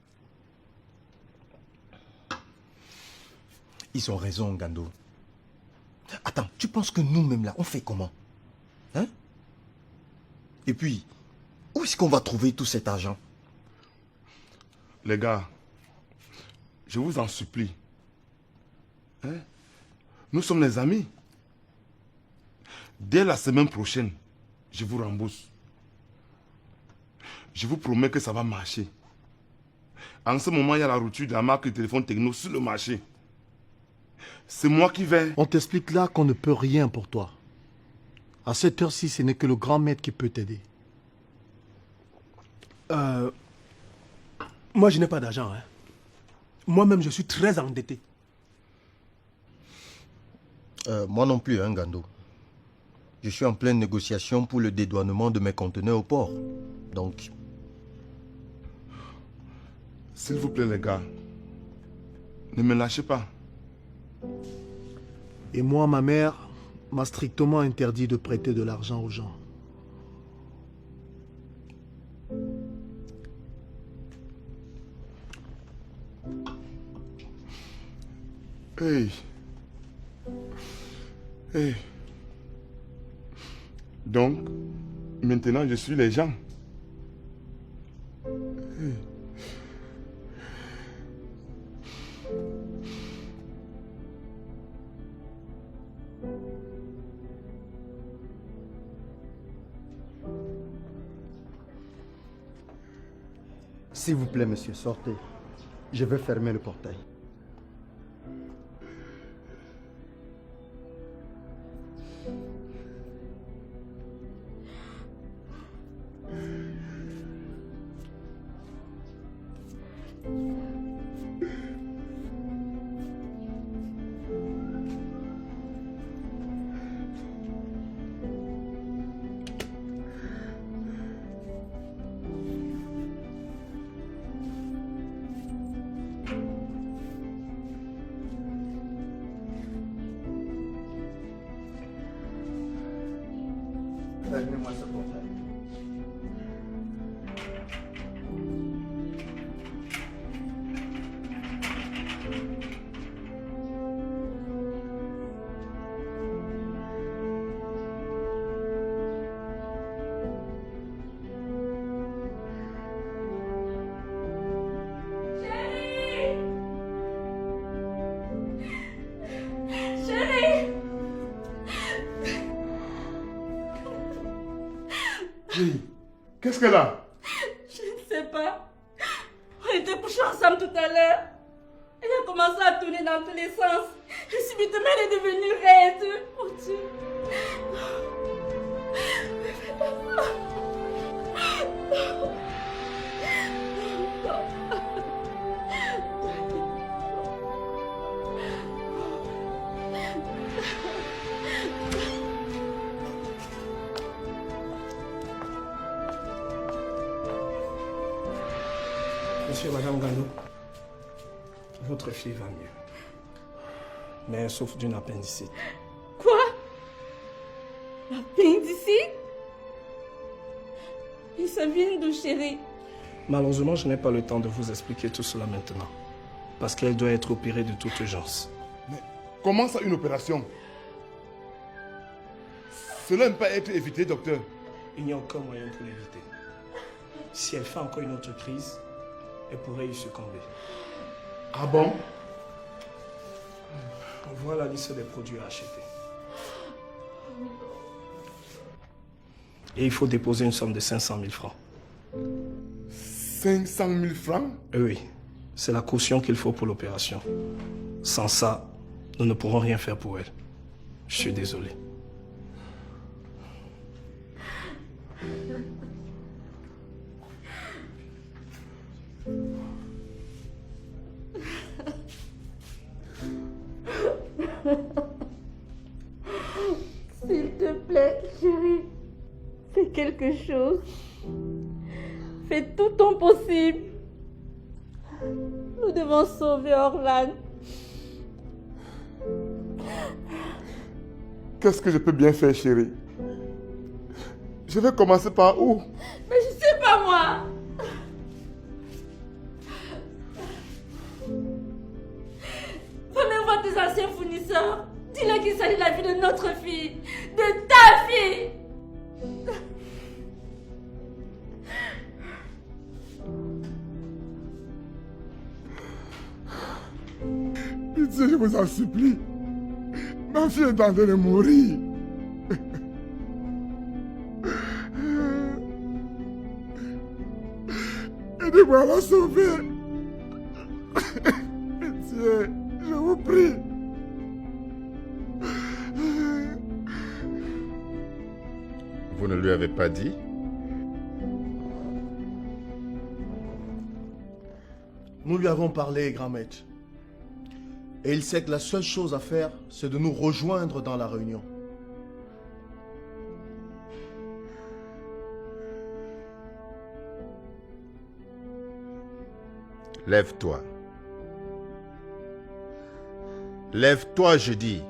Ils ont raison, Gando. Attends, tu penses que nous-mêmes là, on fait comment? Hein? Et puis, où est-ce qu'on va trouver tout cet argent? Les gars, je vous en supplie. Hein? Nous sommes les amis. Dès la semaine prochaine, je vous rembourse. Je vous promets que ça va marcher. En ce moment, il y a la rupture de la marque de téléphone Techno sur le marché. C'est moi qui vais... On t'explique là qu'on ne peut rien pour toi. À cette heure-ci, ce n'est que le grand maître qui peut t'aider. Moi, je n'ai pas d'argent. Hein. Moi-même, je suis très endetté. Moi non plus, hein, Gando. Je suis en pleine négociation pour le dédouanement de mes conteneurs au port. Donc... S'il vous plaît, les gars, ne me lâchez pas. Et moi, ma mère m'a strictement interdit de prêter de l'argent aux gens. Hey. Hey. Donc, maintenant, je suis les gens. Hey. S'il vous plaît, monsieur, sortez. Je vais fermer le portail. Fermez-moi ce portail. Qu'est-ce qu'elle a? Je ne sais pas. On était couchés ensemble tout à l'heure. Elle a commencé à tourner dans tous les sens. Et subitement, elle est devenue raide. Oh Dieu. Ne fais pas ça. Monsieur et Madame Gando, votre fille va mieux. Mais elle souffre d'une appendicite. Quoi? L'appendicite? Et ça vient d'où, chérie? Malheureusement, je n'ai pas le temps de vous expliquer tout cela maintenant. Parce qu'elle doit être opérée de toute urgence. Mais comment ça, une opération? Cela ne peut pas être évité, docteur. Il n'y a aucun moyen pour l'éviter. Si elle fait encore une autre crise, elle pourrait y succomber. Ah bon? Voilà la liste des produits à acheter. Et il faut déposer une somme de 500 000 francs. 500 000 francs? Oui, c'est la caution qu'il faut pour l'opération. Sans ça, nous ne pourrons rien faire pour elle. Je suis désolé. S'il te plaît, chérie, fais quelque chose. Fais tout ton possible. Nous devons sauver Orlan. Qu'est-ce que je peux bien faire, chérie? Je vais commencer par où? Mais je sais pas moi. superviseur. Dis-le qu'il s'agit de la vie de notre fille. De ta fille. Pitié, je vous en supplie. Ma fille est en train de mourir. Aidez-moi à la sauver. Pitié, je vous prie. Vous ne lui avez pas dit? Nous lui avons parlé, grand maître. Et il sait que la seule chose à faire, c'est de nous rejoindre dans la réunion. Lève-toi. Lève-toi, je dis.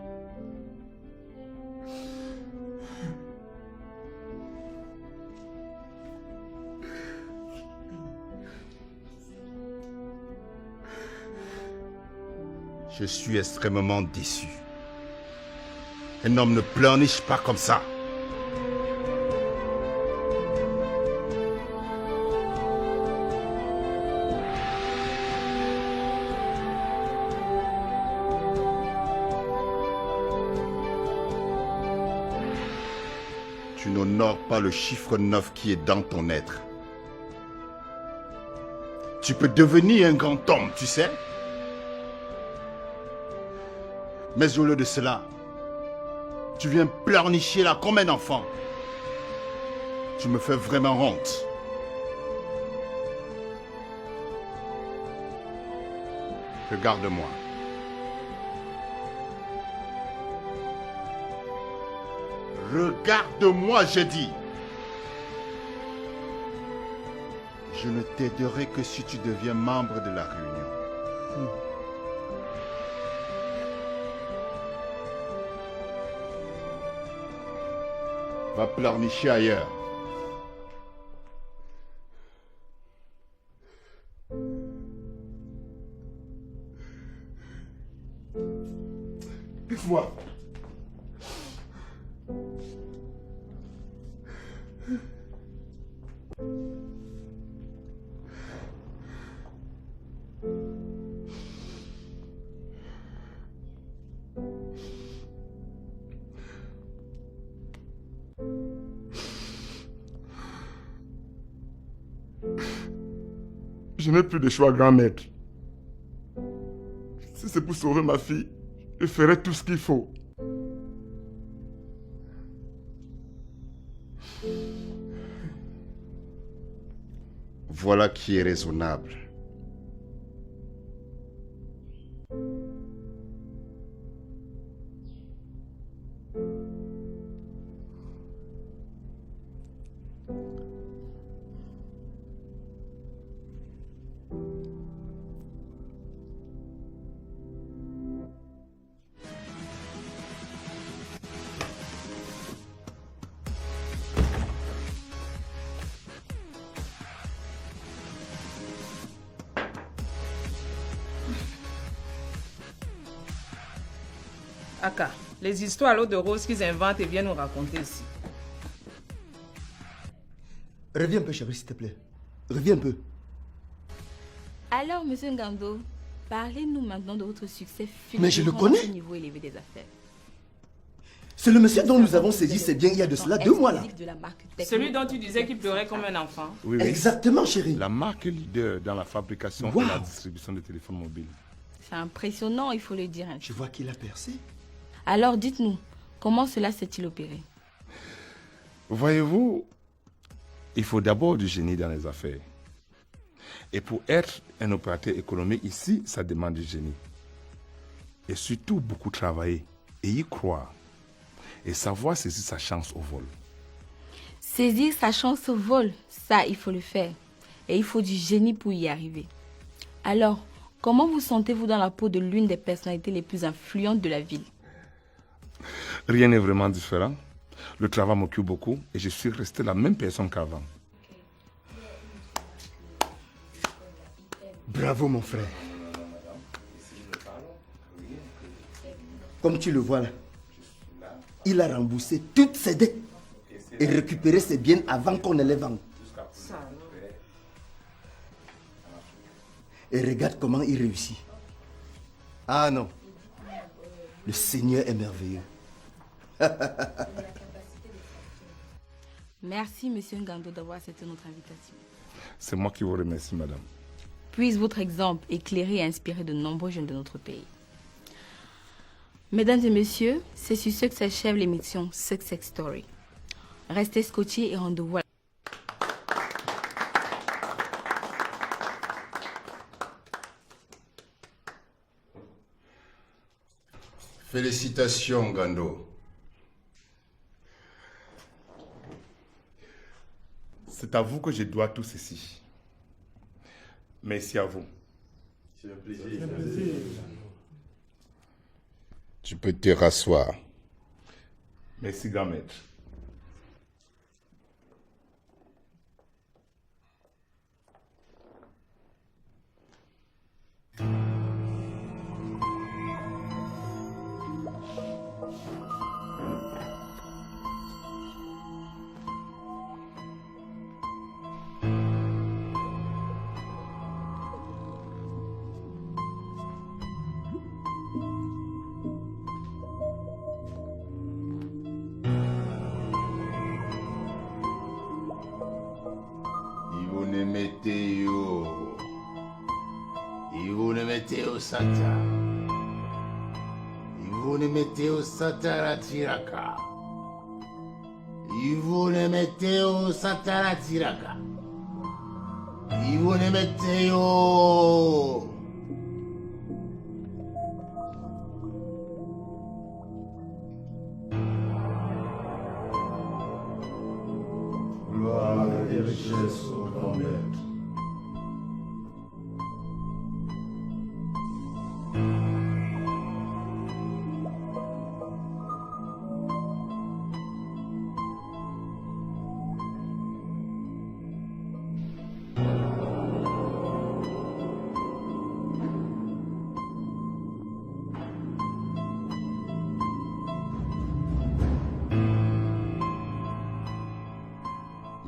Je suis extrêmement déçu. Un homme ne pleurniche pas comme ça. Tu n'honores pas le chiffre 9 qui est dans ton être. Tu peux devenir un grand homme, tu sais. Mais au lieu de cela, tu viens pleurnicher là comme un enfant. Tu me fais vraiment honte. Regarde-moi. Regarde-moi, je dis. Je ne t'aiderai que si tu deviens membre de la réunion. Va pleurnicher ailleurs. Dis-moi. Je n'ai plus de choix, grand maître. Si c'est pour sauver ma fille, je ferai tout ce qu'il faut. Voilà qui est raisonnable. Aka, les histoires à l'eau de rose qu'ils inventent et viennent nous raconter ici. Reviens un peu, chérie, s'il te plaît. Reviens un peu. Alors, monsieur Ngando, parlez-nous maintenant de votre succès Mais je le connais. au niveau élevé des affaires. C'est le monsieur dont nous avons saisi ses biens il y a de cela 2 mois là. Celui dont tu disais qu'il pleurait comme un enfant. Oui, oui. Exactement, chérie. La marque leader dans la fabrication Wow. et la distribution de téléphones mobiles. C'est impressionnant, il faut le dire. Je vois qu'il a percé. Alors, dites-nous, comment cela s'est-il opéré? Voyez-vous, il faut d'abord du génie dans les affaires. Et pour être un opérateur économique ici, ça demande du génie. Et surtout beaucoup travailler et y croire. Et savoir saisir sa chance au vol. Saisir sa chance au vol, ça, il faut le faire. Et il faut du génie pour y arriver. Alors, comment vous sentez-vous dans la peau de l'une des personnalités les plus influentes de la ville? Rien n'est vraiment différent. Le travail m'occupe beaucoup et je suis resté la même personne qu'avant. Bravo, mon frère. Comme tu le vois là, il a remboursé toutes ses dettes et récupéré ses biens avant qu'on ne les vende. Et regarde comment il réussit. Ah non, le Seigneur est merveilleux. Merci, Monsieur Ngando, d'avoir accepté notre invitation. C'est moi qui vous remercie, madame. Puisse votre exemple éclairer et inspirer de nombreux jeunes de notre pays. Mesdames et messieurs, c'est sur ce que s'achève l'émission Success Story. Restez scotchés et rendez-vous. Félicitations, Ngando. C'est à vous que je dois tout ceci. Merci à vous. C'est un plaisir. Tu peux te rasseoir. Merci, grand maître. Sata. Ivone Meteo Satara Tiraka. Ivone Meteo Satara Tiraka. Ivone Meteo. Gloire et richesse au grand maître.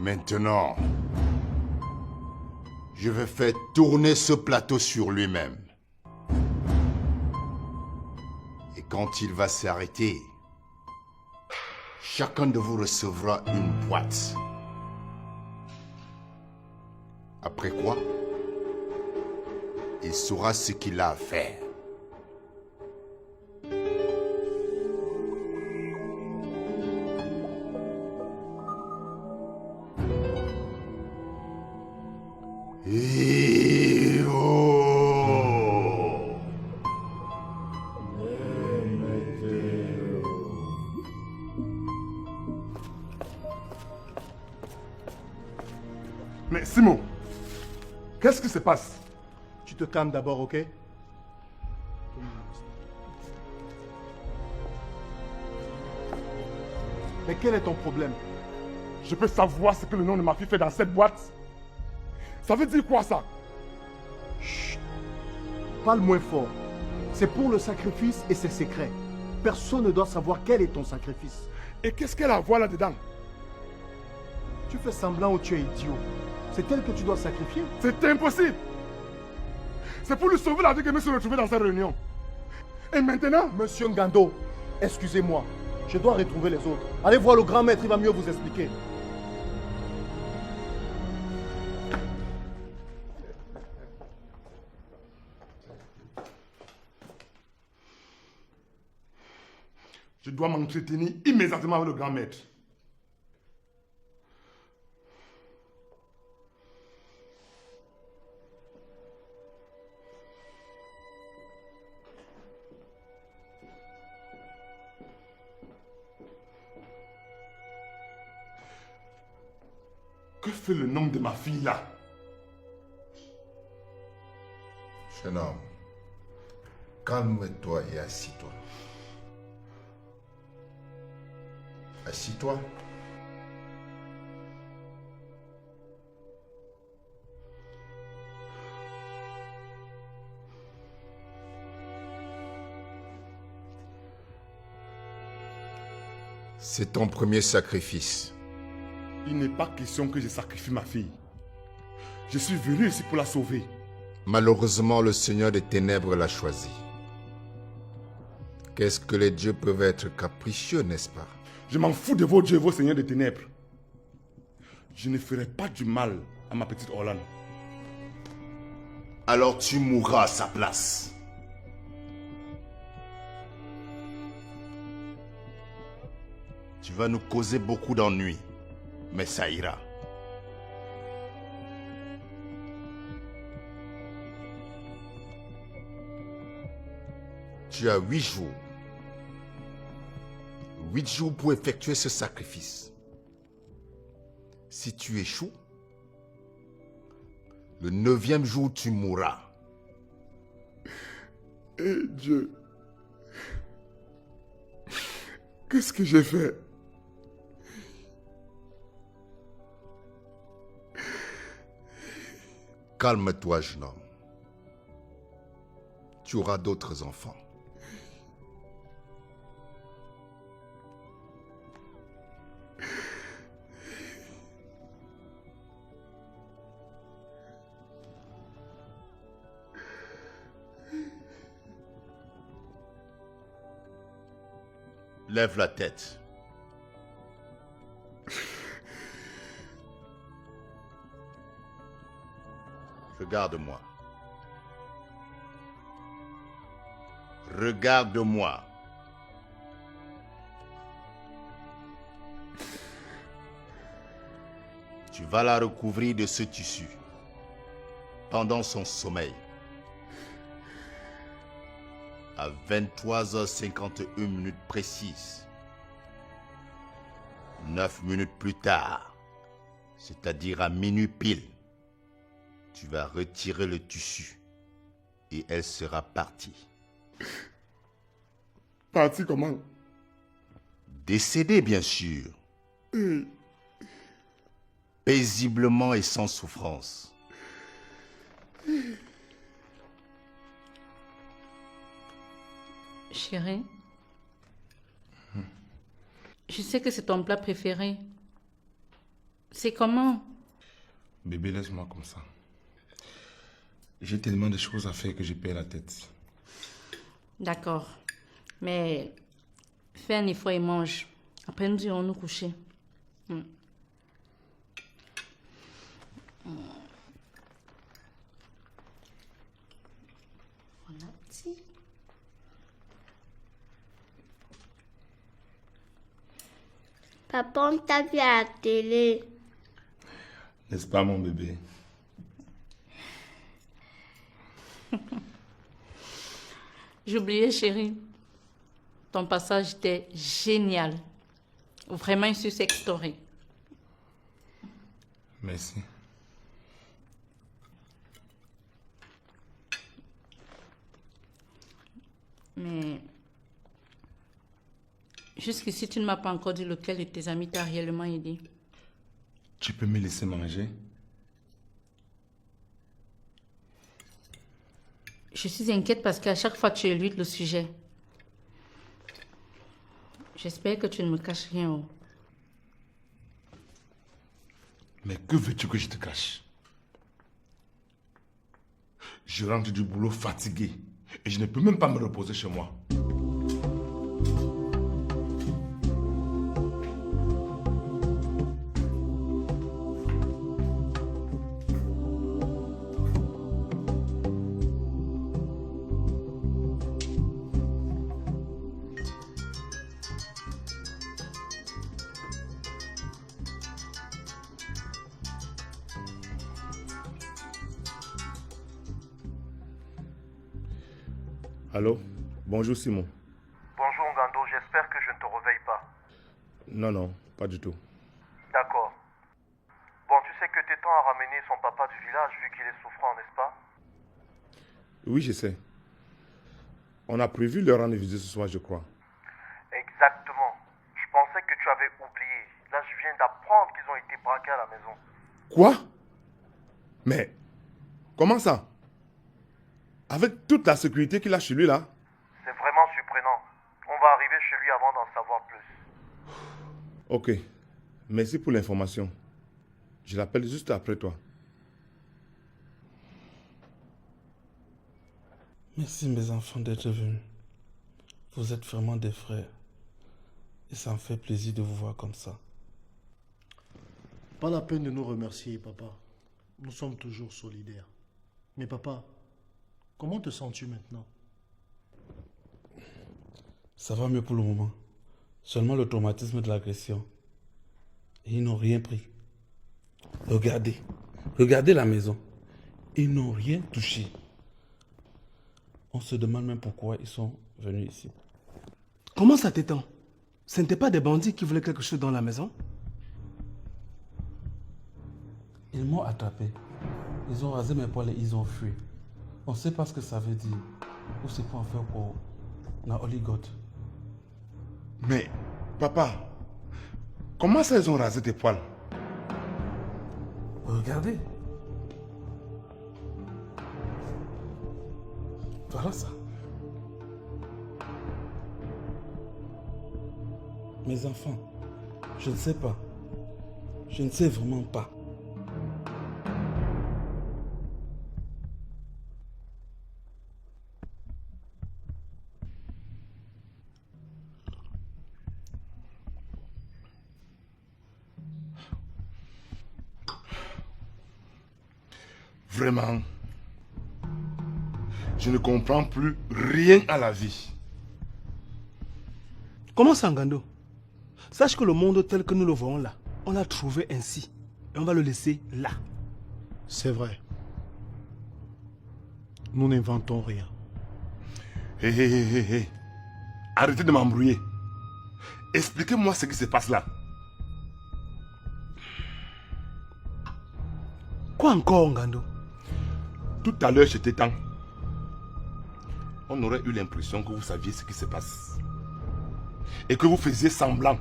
Maintenant, je vais faire tourner ce plateau sur lui-même. Et quand il va s'arrêter, chacun de vous recevra une boîte. Après quoi, il saura ce qu'il a à faire. Mais Simon, qu'est-ce qui se passe? Tu te calmes d'abord, ok? Mais quel est ton problème? Je peux savoir ce que le nom de ma fille fait dans cette boîte? Ça veut dire quoi ça? Chut. Parle moins fort. C'est pour le sacrifice et c'est secret. Personne ne doit savoir quel est ton sacrifice. Et qu'est-ce qu'elle a à voir là-dedans? Tu fais semblant ou tu es idiot. C'est elle que tu dois sacrifier. C'est impossible. C'est pour lui sauver la vie que je me suis retrouvé dans cette réunion. Et maintenant? Monsieur Ngando, excusez-moi. Je dois retrouver les autres. Allez voir le grand maître, il va mieux vous expliquer. Je dois m'entretenir immédiatement avec le grand maître. Que fait le nom de ma fille là? Jeune homme, calme-toi et assis-toi. Assis-toi. C'est ton premier sacrifice. Il n'est pas question que je sacrifie ma fille. Je suis venu ici pour la sauver. Malheureusement, le Seigneur des Ténèbres l'a choisi. Qu'est-ce que les dieux peuvent être capricieux, n'est-ce pas? Je m'en fous de vos dieux et vos seigneurs des ténèbres. Je ne ferai pas du mal à ma petite Orlane. Alors tu mourras à sa place. Tu vas nous causer beaucoup d'ennuis, mais ça ira. Tu as 8 jours. 8 jours pour effectuer ce sacrifice. Si tu échoues, le 9e jour, tu mourras. Eh Dieu, qu'est-ce que j'ai fait? Calme-toi, jeune homme. Tu auras d'autres enfants. Lève la tête. Regarde-moi. Regarde-moi. Tu vas la recouvrir de ce tissu pendant son sommeil. À 23h51 précises. 9 minutes plus tard, c'est-à-dire à minuit pile, tu vas retirer le tissu et elle sera partie. Partie comment? Décédée, bien sûr. Paisiblement et sans souffrance. Chérie, je sais que c'est ton plat préféré. C'est comment? Bébé, laisse-moi comme ça. J'ai tellement de choses à faire que je perds la tête. D'accord. Mais fais un effort et mange. Après, nous irons nous coucher. Papa, on t'a vu à la télé. N'est-ce pas, mon bébé? J'ai oublié, chérie. Ton passage était génial. Vraiment une success story. Merci. Mais jusqu'ici, tu ne m'as pas encore dit lequel de tes amis t'a réellement aidé. Tu peux me laisser manger? Je suis inquiète parce qu'à chaque fois, tu éludes le sujet. J'espère que tu ne me caches rien. Oh. Mais que veux-tu que je te cache? Je rentre du boulot fatigué et je ne peux même pas me reposer chez moi. Allô? Bonjour Simon. Bonjour Ngando, j'espère que je ne te réveille pas. Non, non, pas du tout. D'accord. Bon, tu sais que Téton a ramené son papa du village vu qu'il est souffrant, n'est-ce pas? Oui, je sais. On a prévu leur rendre visite ce soir, je crois. Exactement. Je pensais que tu avais oublié. Là, je viens d'apprendre qu'ils ont été braqués à la maison. Quoi? Mais, comment ça? Avec toute la sécurité qu'il a chez lui là? C'est vraiment surprenant. On va arriver chez lui avant d'en savoir plus. Ok. Merci pour l'information. Je l'appelle juste après toi. Merci mes enfants d'être venus. Vous êtes vraiment des frères. Et ça me fait plaisir de vous voir comme ça. Pas la peine de nous remercier, papa. Nous sommes toujours solidaires. Mais papa, comment te sens-tu maintenant? Ça va mieux pour le moment. Seulement le traumatisme de l'agression. Et ils n'ont rien pris. Regardez. Regardez la maison. Ils n'ont rien touché. On se demande même pourquoi ils sont venus ici. Comment ça t'étend? Ce n'étaient pas des bandits qui voulaient quelque chose dans la maison? Ils m'ont attrapé. Ils ont rasé mes poils et ils ont fui. On ne sait pas ce que ça veut dire. Ou c'est quoi en faire pour Naoligot. Mais, papa, comment ça ils ont rasé tes poils? Regardez. Voilà ça. Mes enfants, je ne sais pas. Je ne sais vraiment pas. Vraiment, je ne comprends plus rien à la vie. Comment ça, Ngando? Sache que le monde tel que nous le voyons là, on l'a trouvé ainsi. Et on va le laisser là. C'est vrai. Nous n'inventons rien. Hé. Arrêtez de m'embrouiller. Expliquez-moi ce qui se passe là. Quoi encore, Ngando? Tout à l'heure, j'étais temps. On aurait eu l'impression que vous saviez ce qui se passe. Et que vous faisiez semblant.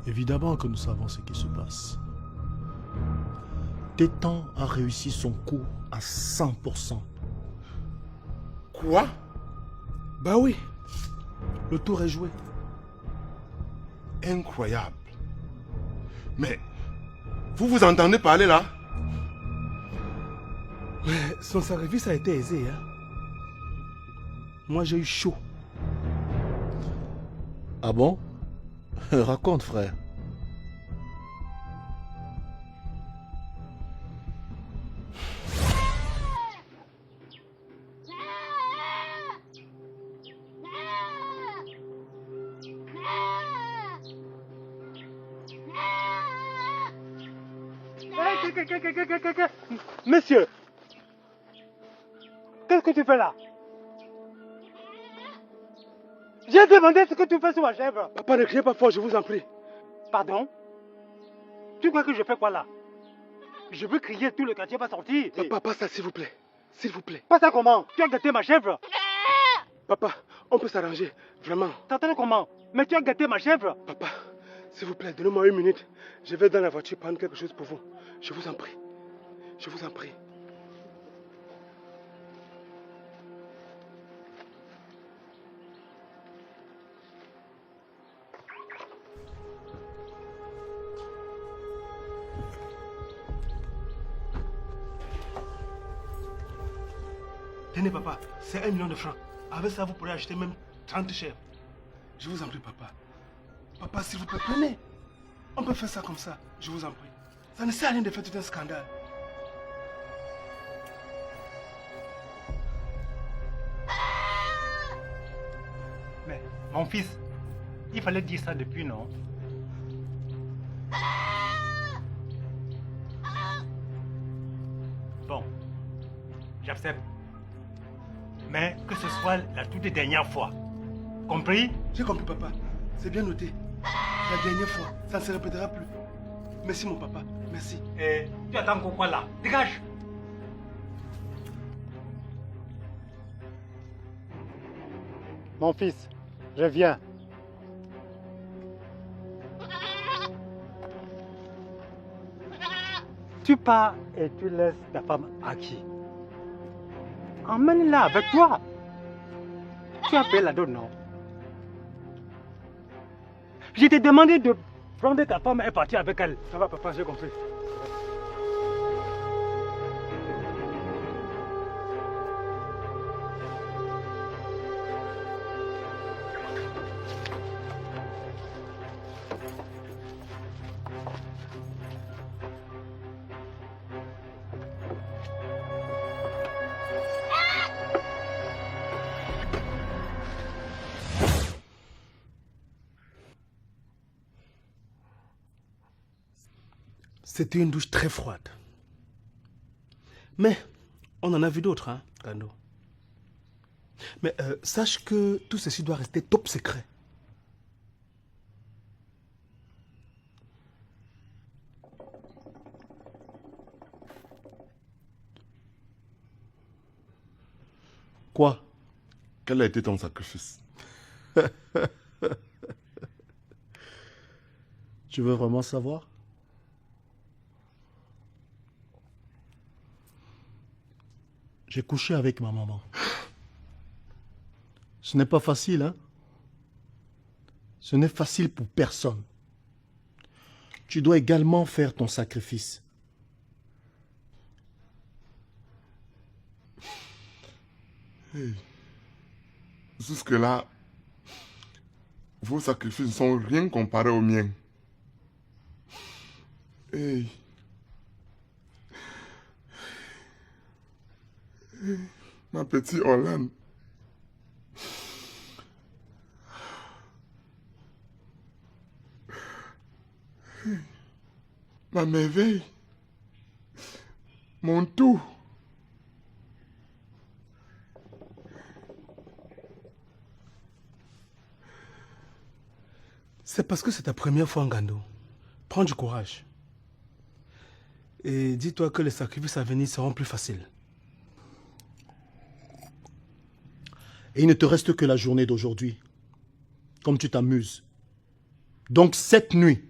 Évidemment que nous savons ce qui se passe. Tétan a réussi son coup à 100%. Quoi? Bah oui. Le tour est joué. Incroyable. Mais, vous vous entendez parler là? Mais son sacrifice a été aisé, hein. Moi j'ai eu chaud. Ah bon? Raconte, frère. Monsieur, qu'est-ce que tu fais là? J'ai demandé ce que tu fais sur ma chèvre. Papa, ne criez pas fort, je vous en prie. Pardon? Tu crois que je fais quoi là? Je veux crier, tout le quartier va sortir. Papa, pas ça, s'il vous plaît. S'il vous plaît. Pas ça comment? Tu as gâté ma chèvre. Papa, on peut s'arranger, vraiment. T'entends comment? Mais tu as gâté ma chèvre. Papa, s'il vous plaît, donnez-moi 1 minute. Je vais dans la voiture prendre quelque chose pour vous. Je vous en prie. Je vous en prie. Tenez, papa, c'est 1 million de francs. Avec ça, vous pourrez acheter même 30 chèvres. Je vous en prie, papa. Papa, s'il vous plaît, prenez. On peut faire ça comme ça, je vous en prie. Ça ne sert à rien de faire tout un scandale. Mais, mon fils, il fallait dire ça depuis, non? Bon, j'accepte. Mais que ce soit la toute dernière fois. Compris? J'ai compris, papa. C'est bien noté. La dernière fois, ça ne se répétera plus. Merci, mon papa. Merci. Et tu attends encore quoi là? Dégage! Mon fils, reviens. Tu pars et tu laisses ta femme à qui? Emmène-la avec toi. Tu as payé la dot, non? Je t'ai demandé de prendre ta femme et partir avec elle. Ça va, papa, j'ai compris. C'était une douche très froide. Mais on en a vu d'autres, hein, Gando. Mais sache que tout ceci doit rester top secret. Quoi? Quel a été ton sacrifice? Tu veux vraiment savoir? J'ai couché avec ma maman. Ce n'est pas facile, hein? Ce n'est facile pour personne. Tu dois également faire ton sacrifice. Hey. Jusque-là, vos sacrifices ne sont rien comparés aux miens. Hey. Hey. Ma petite Hollande. Hey. Ma merveille. Mon tout. C'est parce que c'est ta première fois en Gando. Prends du courage. Et dis-toi que les sacrifices à venir seront plus faciles. Et il ne te reste que la journée d'aujourd'hui. Comme tu t'amuses. Donc cette nuit.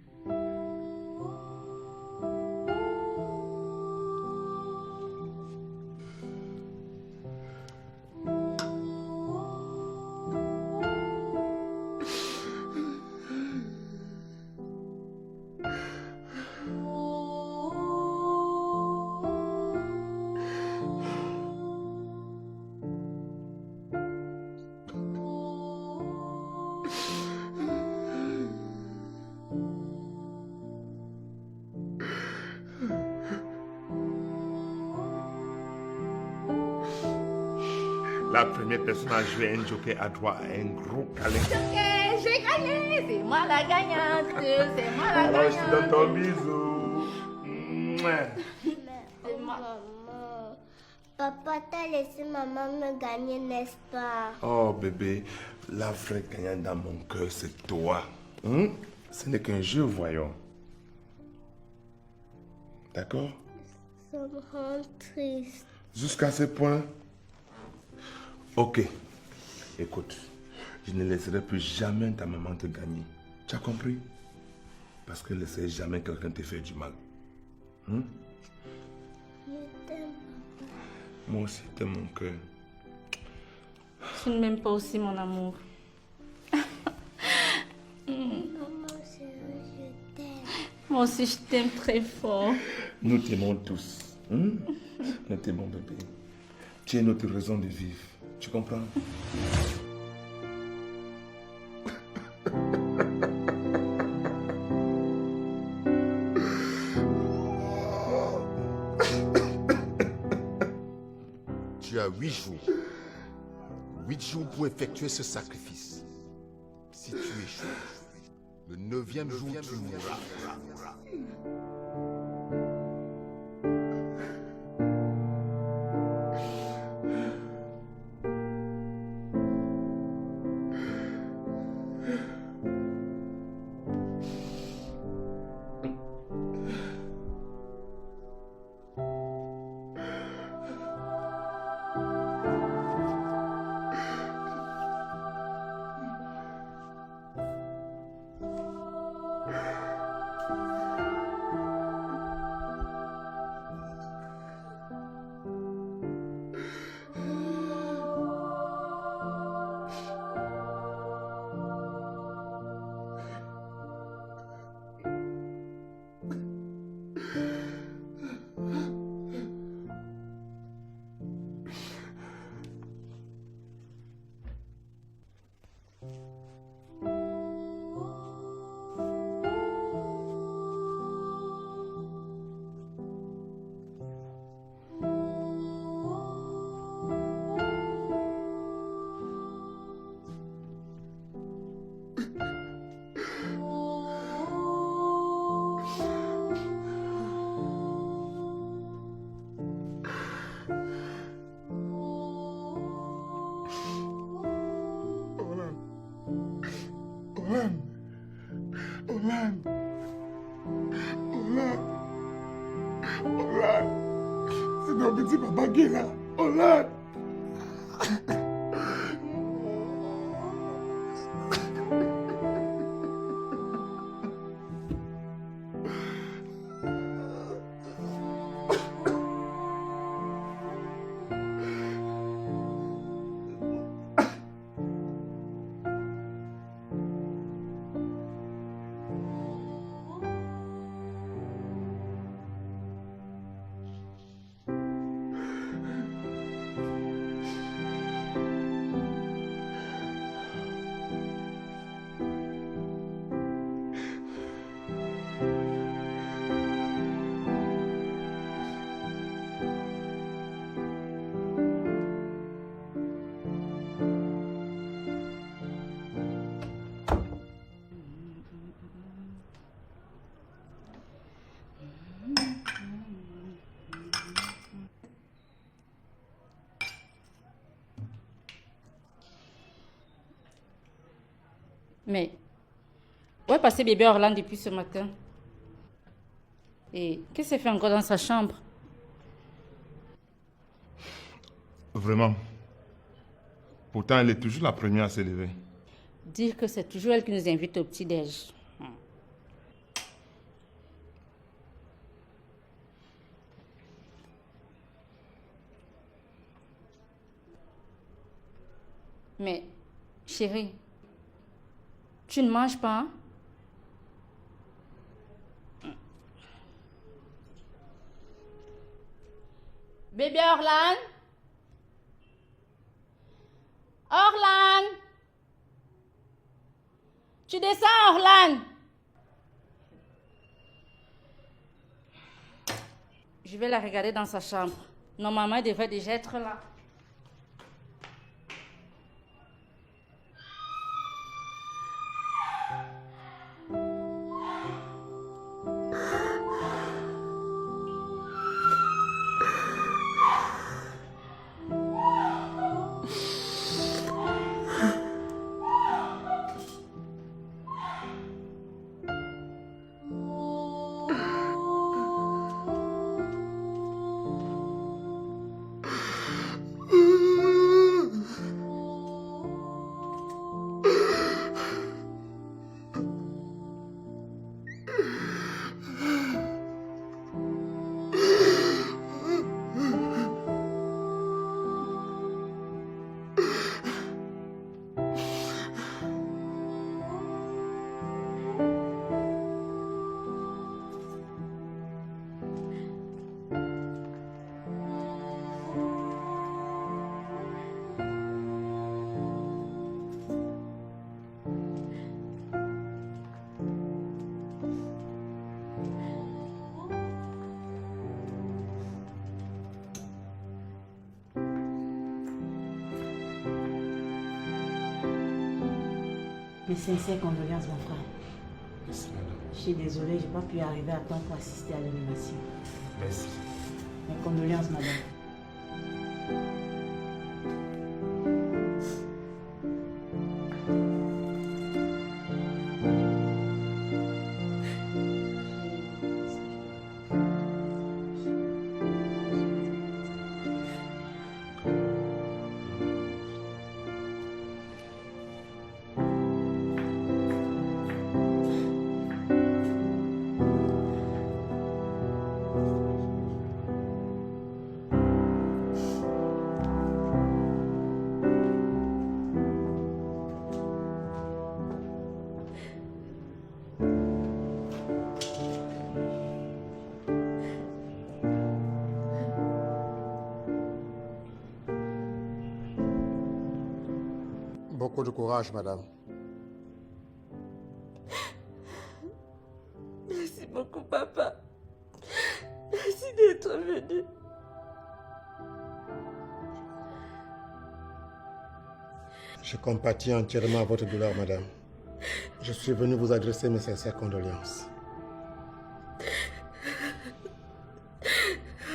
La première personne à jouer un joker à droite a un gros câlin. Joker, j'ai gagné, c'est moi la gagnante, c'est moi la Alors je te donne ton gagnante. bisou. Mouah. Maman, papa t'a laissé maman me gagner, n'est-ce pas? Oh bébé, la vraie gagnante dans mon cœur, c'est toi. Hein? Ce n'est qu'un jeu, voyons. D'accord? Ça me rend triste. Jusqu'à ce point. Ok. Écoute, je ne laisserai plus jamais ta maman te gagner. Tu as compris? Parce que ne laisserai jamais quelqu'un te faire du mal. Hein? Je t'aime, papa. Moi aussi, t'aimes mon cœur. Tu ne m'aimes pas aussi, mon amour. Maman chérie, je t'aime. Moi aussi, je t'aime très fort. Nous t'aimons tous. Hein? Nous t'aimons, bébé. Tu es notre raison de vivre. Tu comprends? Tu as 8 jours. 8 jours pour effectuer ce sacrifice. Si tu échoues, le 9e jour, tu mourras. Olan. Olan. Olan. Olan. C'est ton petit papa qui est là. Olan. Mais, où est passé bébé Orlan depuis ce matin? Et qu'est-ce qu'il fait encore dans sa chambre? Vraiment. Pourtant, elle est toujours la première à se lever. Dire que c'est toujours elle qui nous invite au petit-déj. Mais, chérie, tu ne manges pas, hein? Bébé Orlan? Orlan? Tu descends, Orlan? Je vais la regarder dans sa chambre. Normalement, elle devrait déjà être là. Mes sincères condoléances, mon frère. Merci, madame. Je suis désolée, je n'ai pas pu arriver à temps pour assister à l'animation. Merci. Mes condoléances, madame. Beaucoup de courage, madame. Merci beaucoup, papa. Merci d'être venu. Je compatis entièrement à votre douleur, madame. Je suis venu vous adresser mes sincères condoléances.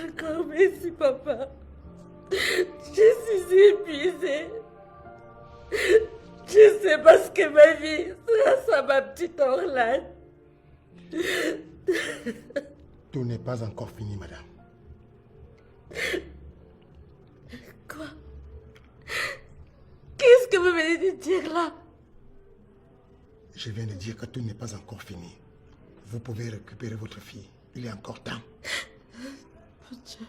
Encore merci, papa. Je suis épuisée. Je sais pas ce que ma vie sera Orlan. Tout n'est pas encore fini, madame. Quoi? Qu'est-ce que vous venez de dire là? Je viens de dire que tout n'est pas encore fini. Vous pouvez récupérer votre fille. Il est encore temps. Mon Dieu.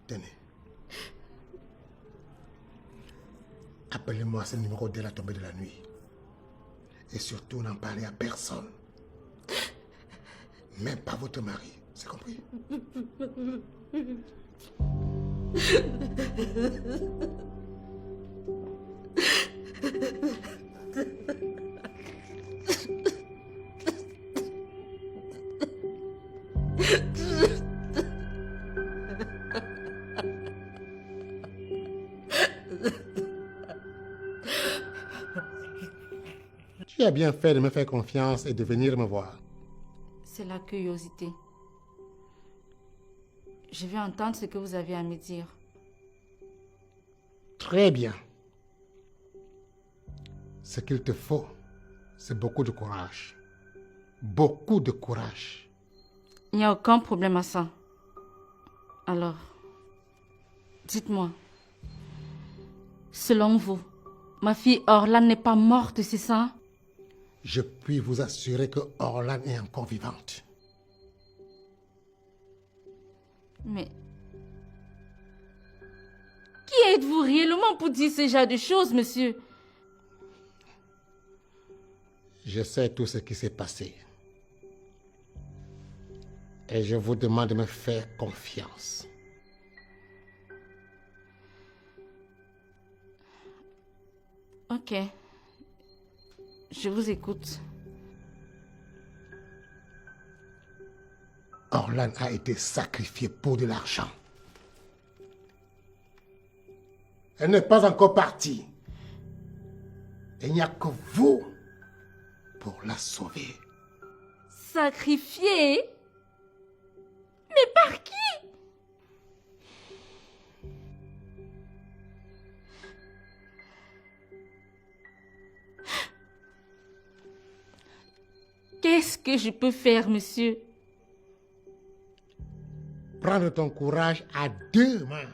Tenez. Appelez-moi à ce numéro dès la tombée de la nuit. Et surtout, n'en parlez à personne. Même pas votre mari. C'est compris? Tu as bien fait de me faire confiance et de venir me voir. C'est la curiosité. Je vais entendre ce que vous avez à me dire. Très bien. Ce qu'il te faut, c'est beaucoup de courage. Beaucoup de courage. Il n'y a aucun problème à ça. Alors, dites-moi, selon vous, ma fille Orlan n'est pas morte, c'est ça? Je puis vous assurer que Orlan est encore vivante. Mais qui êtes-vous réellement pour dire ce genre de choses, monsieur? Je sais tout ce qui s'est passé. Et je vous demande de me faire confiance. Ok. Je vous écoute. Orlan a été sacrifiée pour de l'argent. Elle n'est pas encore partie. Et il n'y a que vous pour la sauver. Sacrifié? Mais par qui? Qu'est-ce que je peux faire, monsieur? Prendre ton courage à deux mains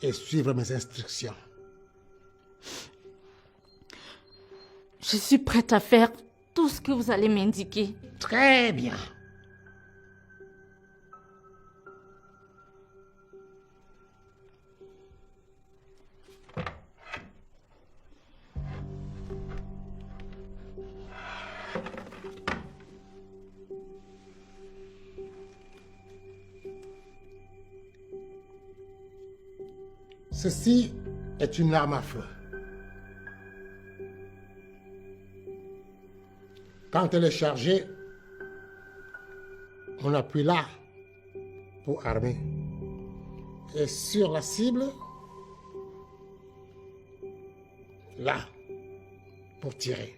et suivre mes instructions. Je suis prête à faire tout ce que vous allez m'indiquer. Très bien. Ceci est une arme à feu. Quand elle est chargée, on appuie là pour armer. Et sur la cible, là pour tirer.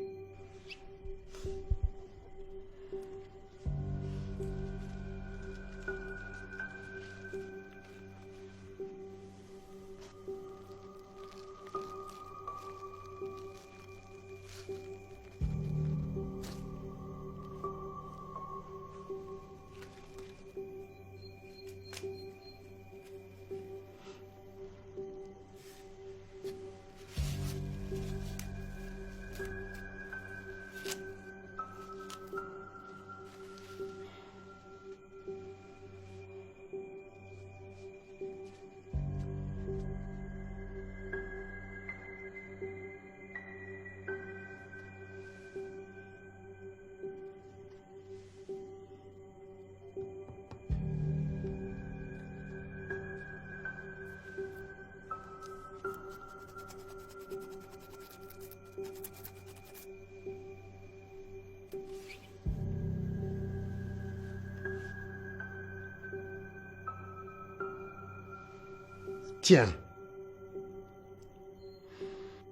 Tiens,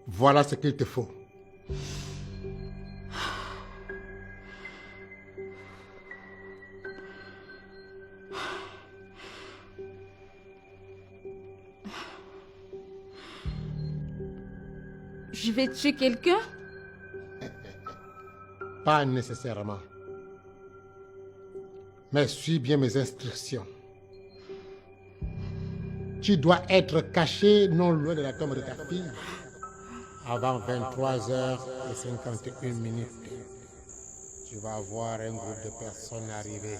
voilà ce qu'il te faut. Je vais tuer quelqu'un? Pas nécessairement. Mais suis bien mes instructions. Tu dois être caché non loin de la tombe de ta fille avant 23h51. Tu vas voir un groupe de personnes arriver.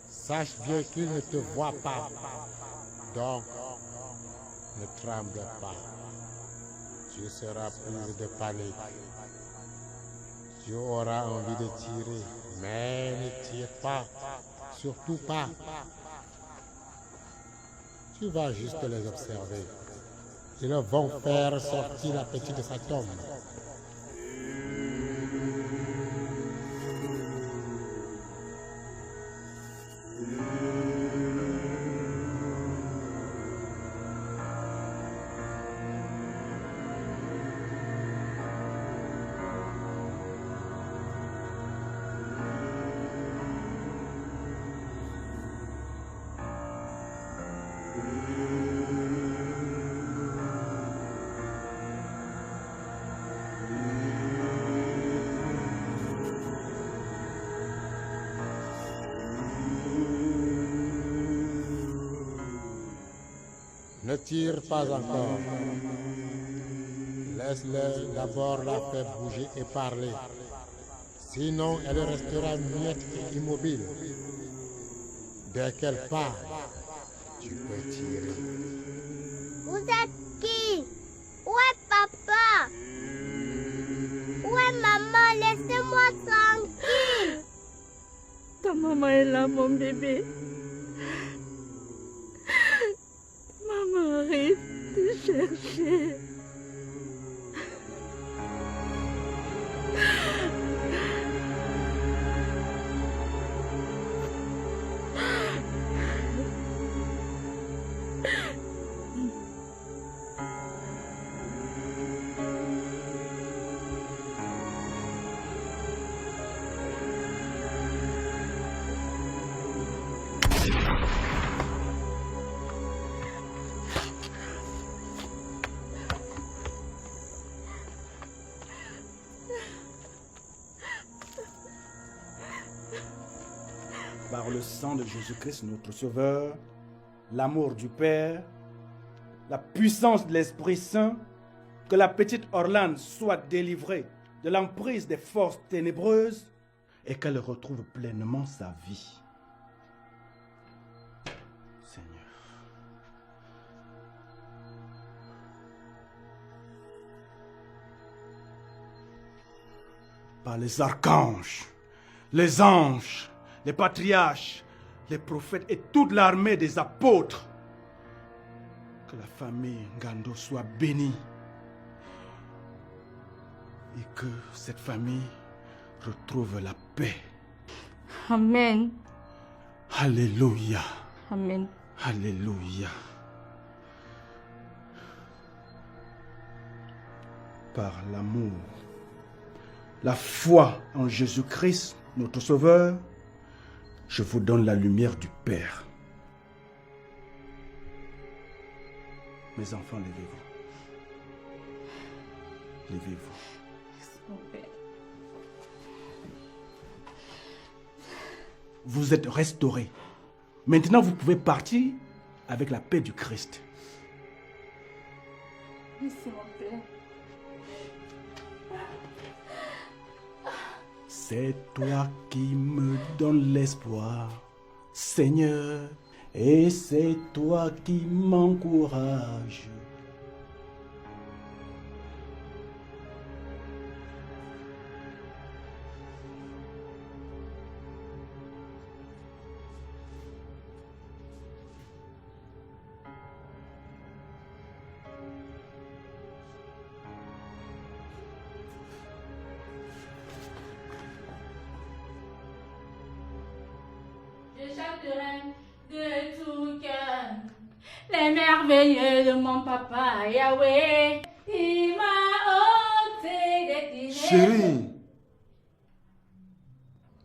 Sache bien qu'ils ne te voient pas. Donc, ne tremble pas. Tu seras pris de panique. Tu auras envie de tirer, mais ne tire pas. Surtout pas. Tu vas juste les observer. Ils vont faire sortir la petite de sa tombe. Ne tire pas encore. Laisse-le d'abord la faire bouger et parler. Sinon, elle restera muette et immobile. Dès qu'elle parle, tu peux tirer. Vous êtes qui? Où est papa? Où est maman? Laissez-moi tranquille. Ta maman est là, mon bébé. Maman arrive te chercher. Par le sang de Jésus-Christ, notre Sauveur, l'amour du Père, la puissance de l'Esprit Saint, que la petite Orlane soit délivrée de l'emprise des forces ténébreuses et qu'elle retrouve pleinement sa vie. Seigneur. Par les archanges, les anges, les patriarches, les prophètes et toute l'armée des apôtres, que la famille Ngando soit bénie et que cette famille retrouve la paix. Amen. Alléluia. Amen. Alléluia. Par l'amour, la foi en Jésus-Christ, notre Sauveur, je vous donne la lumière du Père. Mes enfants, levez-vous. Levez-vous. Vous êtes restaurés. Maintenant, vous pouvez partir avec la paix du Christ. Merci, mon Père. C'est toi qui me donnes l'espoir, Seigneur, et c'est toi qui m'encourage. Je chanterai de tout cœur les merveilleux de mon papa Yahweh. Il m'a ôté des ténèbres. Chérie,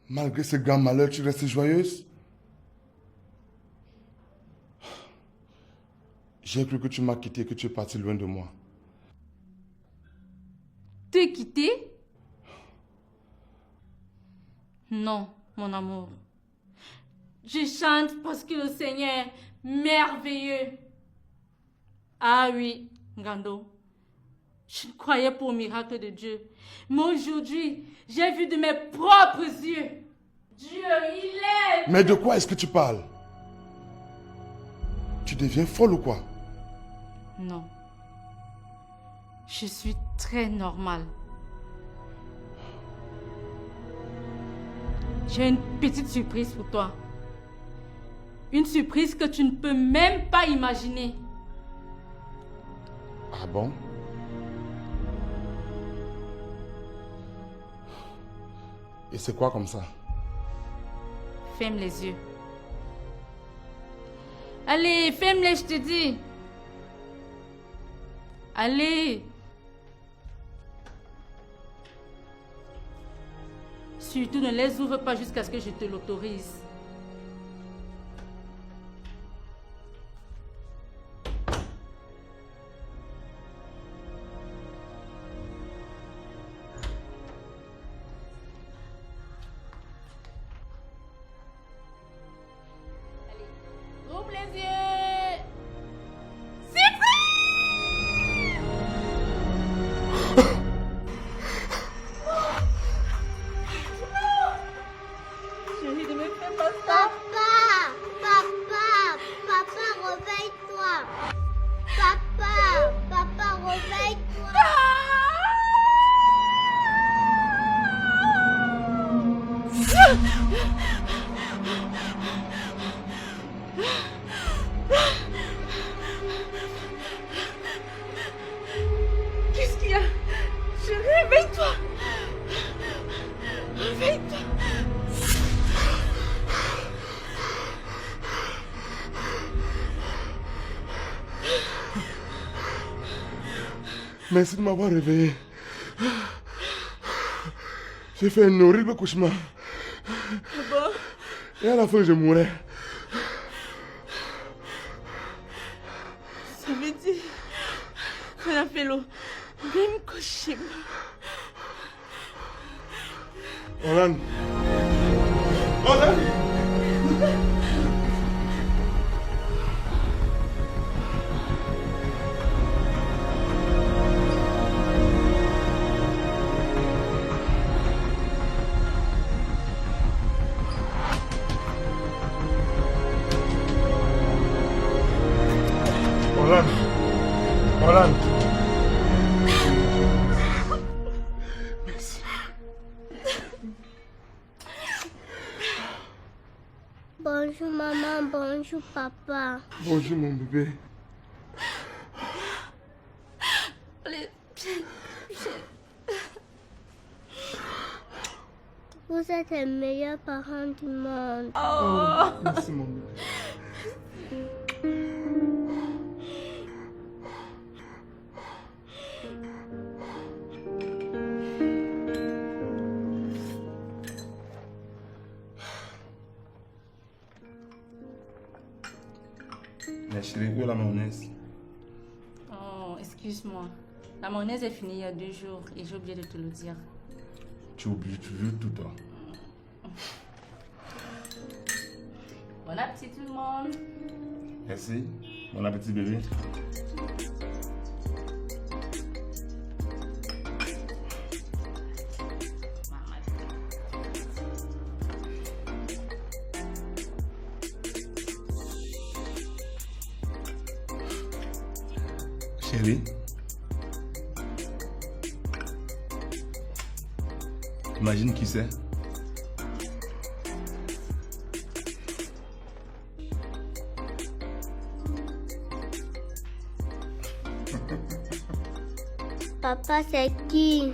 malgré ce grand malheur, tu restes joyeuse? J'ai cru que tu m'as quitté, que tu es parti loin de moi. te quitter? Non, mon amour. Je chante parce que le Seigneur est merveilleux. Ah oui, Ngando. Je ne croyais pas au miracle de Dieu. Mais aujourd'hui, j'ai vu de mes propres yeux. Dieu, il est... Mais de quoi est-ce que tu parles? Tu deviens folle ou quoi? Non. Je suis très normale. J'ai une petite surprise pour toi. Une surprise que tu ne peux même pas imaginer. Ah bon? Et c'est quoi comme ça? Ferme les yeux. Allez, ferme-les, je te dis. Allez. Surtout ne les ouvre pas jusqu'à ce que je te l'autorise. Ouvre les yeux. Chérie, ne me fais pas ça. Papa, réveille-toi. Papa, réveille-toi. Qu'est-ce qu'il y a? Chérie, réveille-toi. Réveille-toi. Merci de m'avoir réveillé. J'ai fait un horrible cauchemar. Bon. Et à la fin, je mourais. Ça veut dire qu'on a fait le même cauchemar. Orlane. Orlane. Orlane. Merci. Bonjour maman, bonjour papa. Bonjour mon bébé. Allez, Vous êtes les meilleurs parents du monde. Oh, merci mon bébé. Mais chérie, où est la mayonnaise? Oh, excuse-moi. La mayonnaise est finie il y a 2 jours et j'ai oublié de te le dire. Tu oublies toujours tout toi. Bon appétit tout le monde. Merci. Bon appétit bébé. Chérie, imagine qui c'est. Papa, c'est qui?